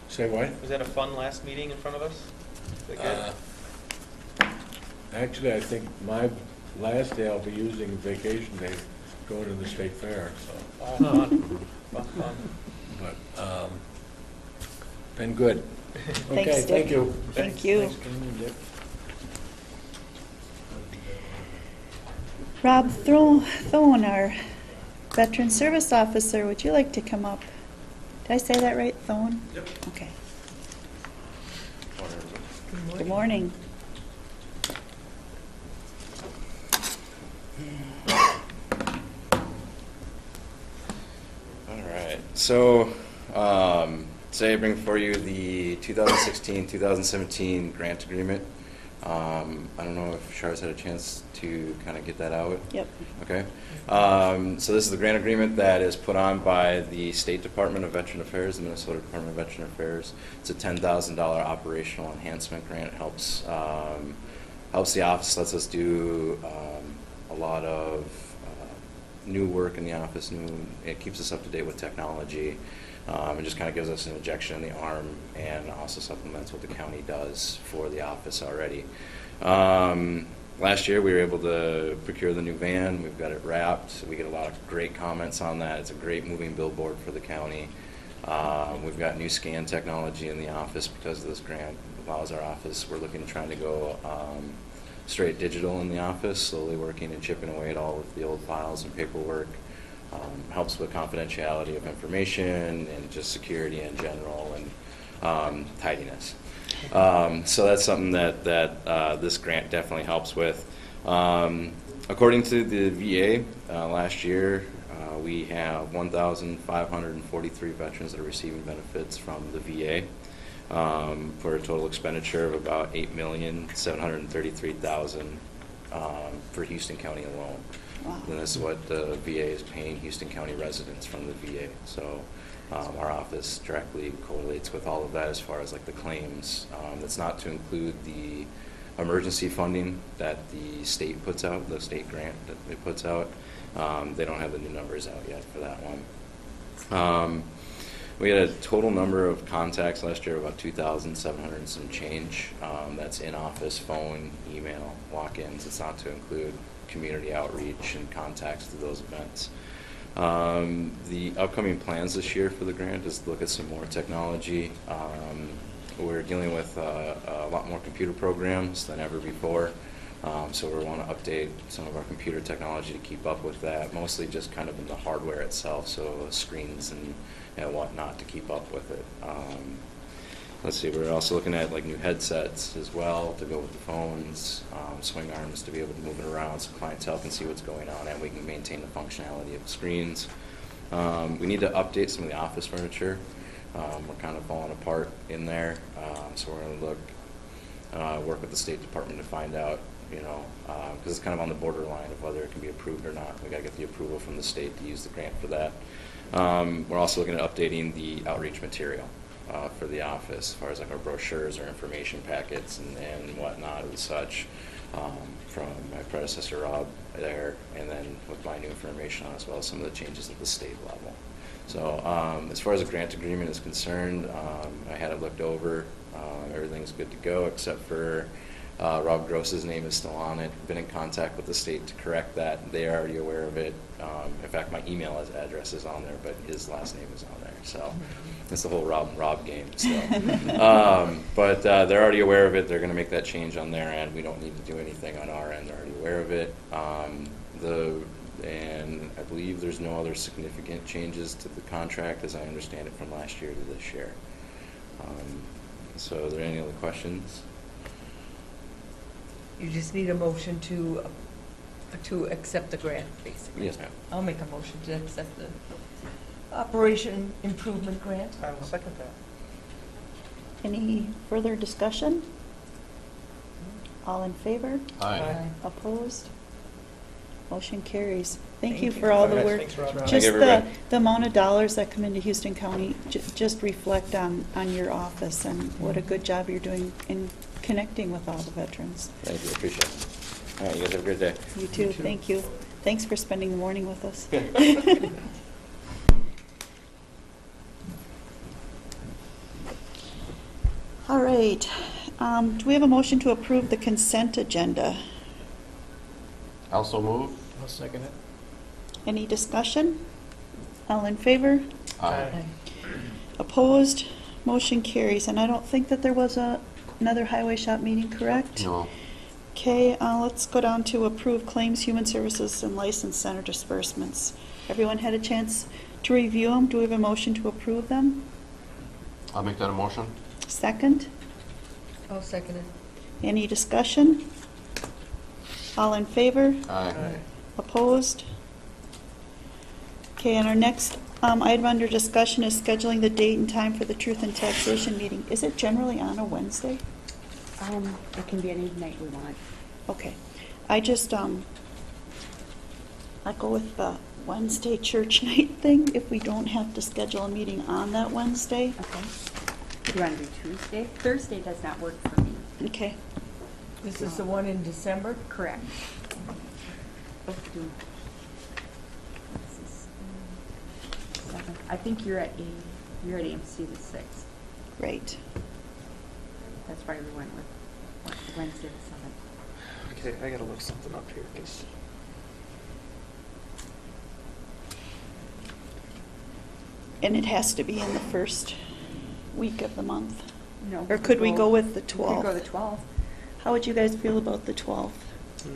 Say what? Was that a fun last meeting in front of us? Was that good? Actually, I think my last day I'll be using vacation day, going to the state fair, so, Oh, fun. Fun. but, been good. Thanks, Okay, Dick. thank you. Thank you. Thanks, Kenny and Dick. Rob Thone, our Veteran Service Officer, would you like to come up? Did I say that right, Thone? Yep. Okay. Good morning. All right, so today I bring for you the 2016-2017 grant agreement. I don't know if Char's had a chance to kind of get that out. Yep. Okay. So this is the grant agreement that is put on by the State Department of Veteran Affairs, the Minnesota Department of Veteran Affairs. It's a $10,000 operational enhancement grant. It helps the office, lets us do a lot of new work in the office. It keeps us up to date with technology. It just kind of gives us an injection in the arm and also supplements what the county does for the office already. Last year we were able to procure the new van. We've got it wrapped. We get a lot of great comments on that. It's a great moving billboard for the county. We've got new scan technology in the office because of this grant. It allows our office, we're looking to trying to go straight digital in the office, slowly working and chipping away at all of the old files and paperwork. Helps with confidentiality of information and just security in general and tidiness. So that's something that this grant definitely helps with. According to the VA, last year we have 1,543 veterans that are receiving benefits from the VA for a total expenditure of about $8,733,000 for Houston County alone. Wow. And this is what the VA is paying Houston County residents from the VA. So our office directly correlates with all of that as far as like the claims. That's not to include the emergency funding that the state puts out, the state grant that it puts out. They don't have the new numbers out yet for that one. We had a total number of contacts last year, about 2,700 and some change. That's in-office, phone, email, walk-ins. It's not to include community outreach and contacts to those events. The upcoming plans this year for the grant is to look at some more technology. We're dealing with a lot more computer programs than ever before. So we want to update some of our computer technology to keep up with that, mostly just kind of in the hardware itself, so screens and whatnot to keep up with it. Let's see, we're also looking at like new headsets as well to go with the phones, swing arms to be able to move it around so clientele can see what's going on and we can maintain the functionality of the screens. We need to update some of the office furniture. We're kind of falling apart in there, so we're going to work with the State Department to find out, because it's kind of on the borderline of whether it can be approved or not. We got to get the approval from the state to use the grant for that. We're also looking at updating the outreach material for the office, as far as like our brochures or information packets and whatnot and such, from my predecessor Rob there, and then with my new information on as well as some of the changes at the state level. So as far as the grant agreement is concerned, I had it looked over. Everything's good to go except for Rob Gross's name is still on it. Been in contact with the state to correct that. They are already aware of it. In fact, my email address is on there, but his last name is on there. So it's the whole Rob game still. But they're already aware of it. They're going to make that change on their end. We don't need to do anything on our end. They're already aware of it. And I believe there's no other significant changes to the contract, as I understand it, from last year to this year. So are there any other questions? You just need a motion to accept the grant, basically. Yes, ma'am. I'll make a motion to accept the Operation Improvement Grant. I will second that. Any further discussion? All in favor? Aye. Opposed? Motion carries. Thank you Thank for you. all the Okay, work. thanks, Rob. Thank Just everybody. the amount of dollars that come into Houston County just reflect on your office and what a good job you're doing in connecting with all the veterans. Thank you. Appreciate it. All right, you guys have a great day. You too, thank you. Thanks for spending the morning with us. All right, do we have a motion to approve the consent agenda? Also move? I'll second it. Any discussion? All in favor? Aye. Opposed? Motion carries. And I don't think that there was another highway shop meeting, correct? No. Okay, let's go down to approve claims, human services, and license center disbursements. Everyone had a chance to review them. Do we have a motion to approve them? I'll make that a motion. Second? I'll second it. Any discussion? All in favor? Aye. Opposed? Okay, and our next item under discussion is scheduling the date and time for the Truth and Taxation meeting. Is it generally on a Wednesday? It can be any night we want. Okay. I just, I go with the Wednesday church night thing if we don't have to schedule a meeting on that Wednesday. Okay. Do you want to do Tuesday? Thursday does not work for me. Okay. This is the one in December? Correct. Let's do. This is, 7th. I think you're at AMC the 6th. Right. That's why we went with Wednesday the 7th. Okay, I gotta look something up here, 'cause And it has to be in the first week of the month. No. Or could we go with the 12th? We could go the 12th. How would you guys feel about the 12th?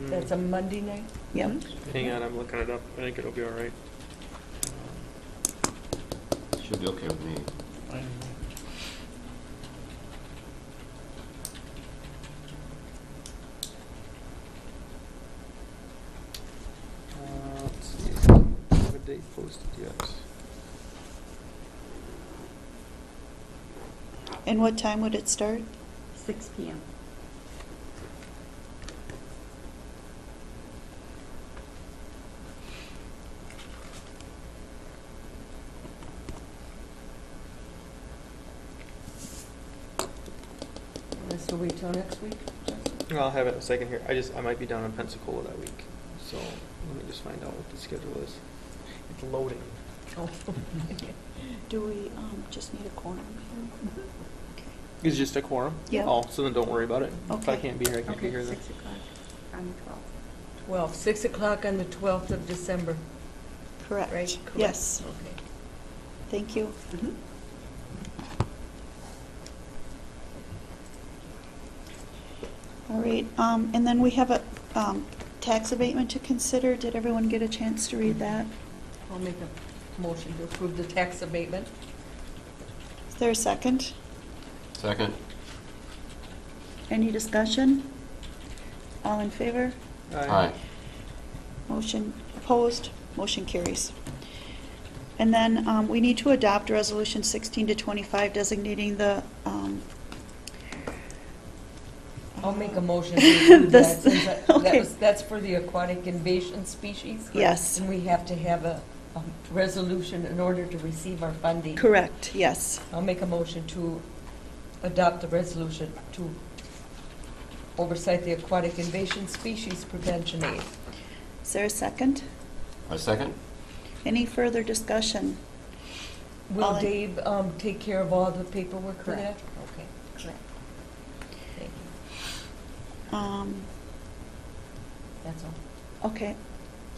That's a Monday night? Yep. hang on, I'm looking it up. I think it'll be all right. Should be okay with me. Let's see. I don't have a date posted yet. And what time would it start? 6 p.m. This will wait till next week? I'll have it in a second here. I might be down in Pensacola that week, so let me just find out what the schedule is. It's loading. Oh. Do we just need a quorum here? Okay. It's just a quorum? Yeah. Oh, so then don't worry about it. If I Okay. can't be here, I can't be Okay, here then. 6 o'clock on the 12th. 12, 6 o'clock on the 12th of December, Correct. right? Correct. Yes. Okay. Thank you. All right, and then we have a tax abatement to consider. Did everyone get a chance to read that? I'll make a motion to approve the tax abatement. Is there a second? Second? Any discussion? All in favor? Aye. Motion opposed? Motion carries. And then we need to adopt Resolution 16 to 25 designating the I'll make a motion to approve that, This- since that okay. that's for the aquatic invasive species. Yes. And we have to have a resolution in order to receive our funding. Correct, yes. I'll make a motion to adopt the resolution to oversight the aquatic invasive species prevention aid. Is there a second? A second? Any further discussion? Will All in- Dave take care of all the paperwork for that? Correct. Okay, Correct. thank That's all. Okay.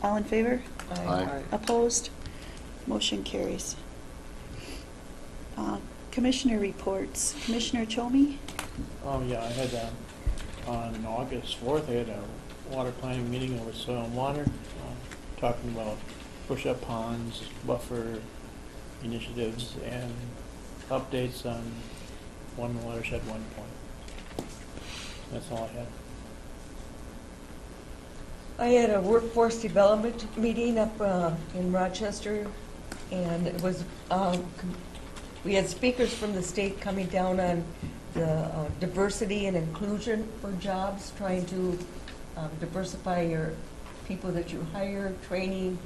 All in favor? Aye. Opposed? Motion carries. Commissioner reports. Commissioner Chomey? Yeah, I had, on August 4th, I had a water planning meeting over soil and water, talking about push-up ponds, buffer initiatives, and updates on one watershed, 1 point. That's all I had. I had a workforce development meeting up in Rochester, and it was, we had speakers from the state coming down on the diversity and inclusion for jobs, trying to diversify your people that you hire, training.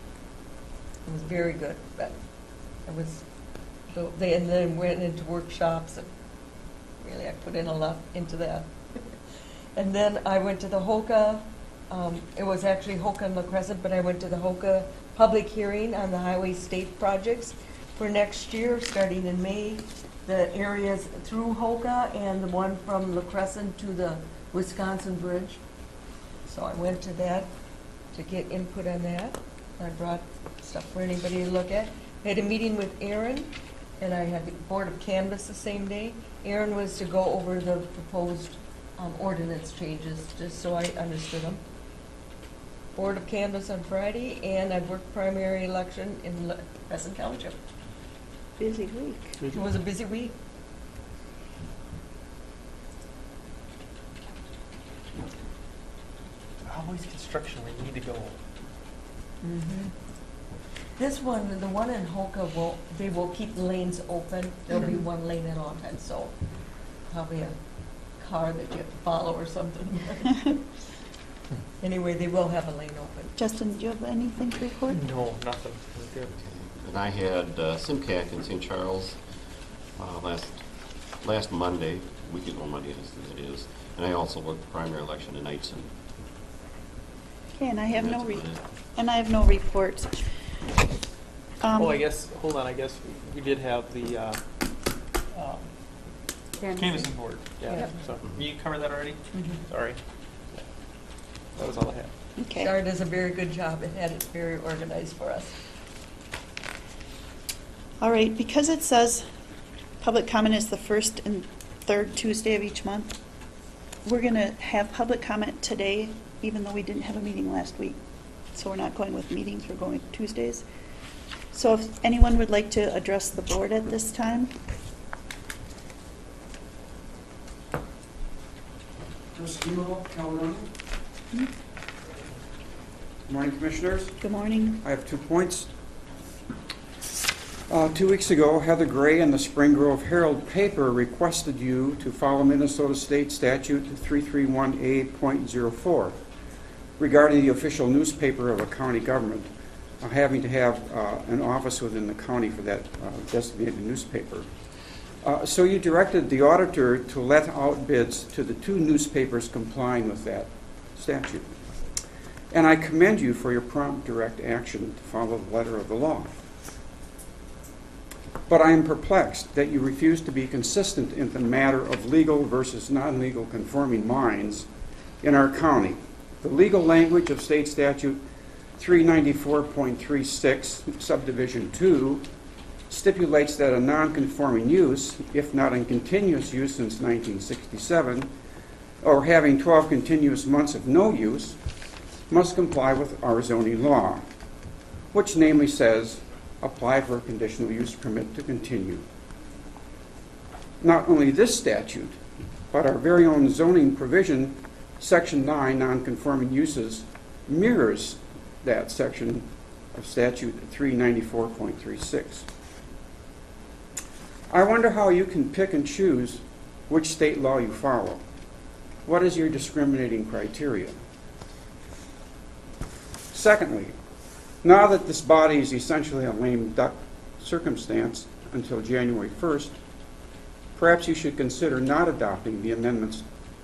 It was very good. But it was, and then went into workshops, and really I put in a lot into that. And then I went to the HOCA. It was actually HOCA and La Crescent, but I went to the HOCA public hearing on the highway state projects for next year, starting in May. The areas through HOCA and the one from La Crescent to the Wisconsin Bridge. So I went to that to get input on that. I brought stuff for anybody to look at. I had a meeting with Aaron, and I had the Board of Canvas the same day. Aaron was to go over the proposed ordinance changes, just so I understood them. Board of Canvas on Friday, and I worked primary election in Crescent Township. Busy week. It was a busy week. Always construction where you need to go. Mm-hmm. This one, the one in Hoka, they will keep lanes open. There'll be one lane at all times, so probably a car that you have to follow or something. Anyway, they will have a lane open. Justin, do you have anything to report? No, nothing. We're good. And I had SimCAC in St. Charles last Monday, a week ago Monday as it is, and I also worked the primary election in Knightson. Okay, and I have no That's about it. and I have no reports. Oh, I guess, hold on, I guess we did have the canvassing board. Yeah, Yep. so, you covered that already? Mhm. Sorry. That was all I had. Okay. Shar does a very good job. It had it very organized for us. All right, because it says public comment is the first and third Tuesday of each month, we're going to have public comment today, even though we didn't have a meeting last week. So we're not going with meetings, we're going with Tuesdays. So if anyone would like to address the board at this time? Trustee Calderon. Good morning, Commissioners. Good morning. I have 2 points. 2 weeks ago, Heather Gray in the Spring Grove Herald paper requested you to follow Minnesota State Statute 331A.04 regarding the official newspaper of a county government, having to have an office within the county for that designated newspaper. So you directed the auditor to let out bids to the 2 newspapers complying with that statute. And I commend you for your prompt direct action to follow the letter of the law. But I am perplexed that you refuse to be consistent in the matter of legal versus non-legal conforming minds in our county. The legal language of State Statute 394.36, Subdivision 2, stipulates that a non-conforming use, if not in continuous use since 1967, or having 12 continuous months of no use, must comply with our zoning law, which namely says, apply for a conditional use permit to continue. Not only this statute, but our very own zoning provision, Section 9, non-conforming uses, mirrors that section of Statute 394.36. I wonder how you can pick and choose which state law you follow. What is your discriminating criteria? Secondly, now that this body is essentially a lame duck circumstance until January 1st, perhaps you should consider not adopting the amendments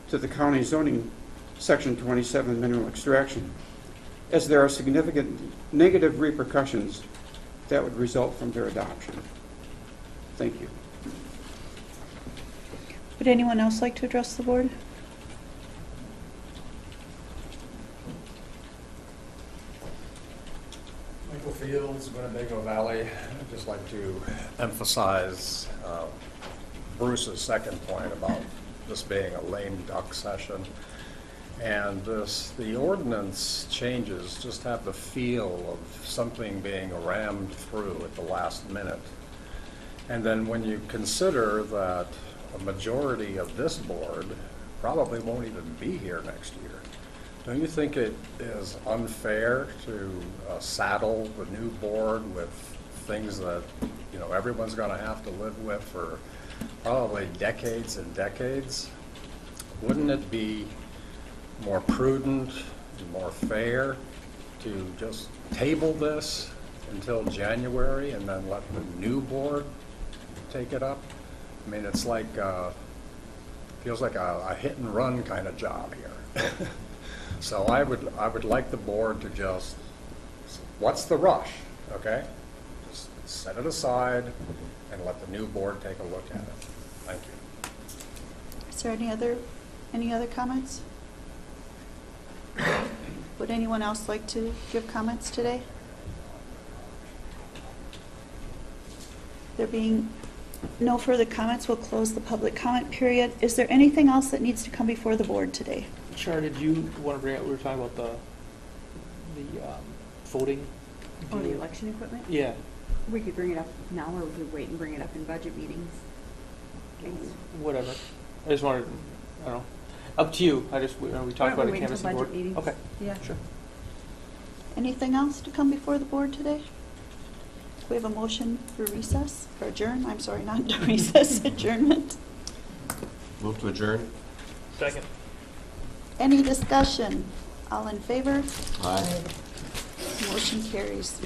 to the county zoning Section 27 mineral extraction, as there are significant negative repercussions that would result from their adoption. Thank you. Would anyone else like to address the board? Fields, Winnebago Valley. I'd just like to emphasize Bruce's second point about this being a lame duck session. And the ordinance changes just have the feel of something being rammed through at the last minute. And then when you consider that a majority of this board probably won't even be here next year, don't you think it is unfair to saddle the new board with things that, you know, everyone's going to have to live with for probably decades and decades? Wouldn't it be more prudent and more fair to just table this until January and then let the new board take it up? I mean, it's like, feels like a hit and run kind of job here. So I would like the board to just, what's the rush, okay? Just set it aside and let the new board take a look at it. Thank you. Is there any other comments? Would anyone else like to give comments today? There being no further comments, we'll close the public comment period. Is there anything else that needs to come before the board today? Char, did you want to bring up, we were talking about the voting? Oh, the election equipment? Yeah. We could bring it up now, or we could wait and bring it up in budget meetings. Whatever. I just wanted, I don't know, up to you. We talked about a canvassing board. Meetings? Okay. Yeah. Sure. Anything else to come before the board today? We have a motion for recess, or adjourn, I'm sorry, not recess, adjournment. Move to adjourn. Second. Any discussion? All in favor? Aye. Motion carries.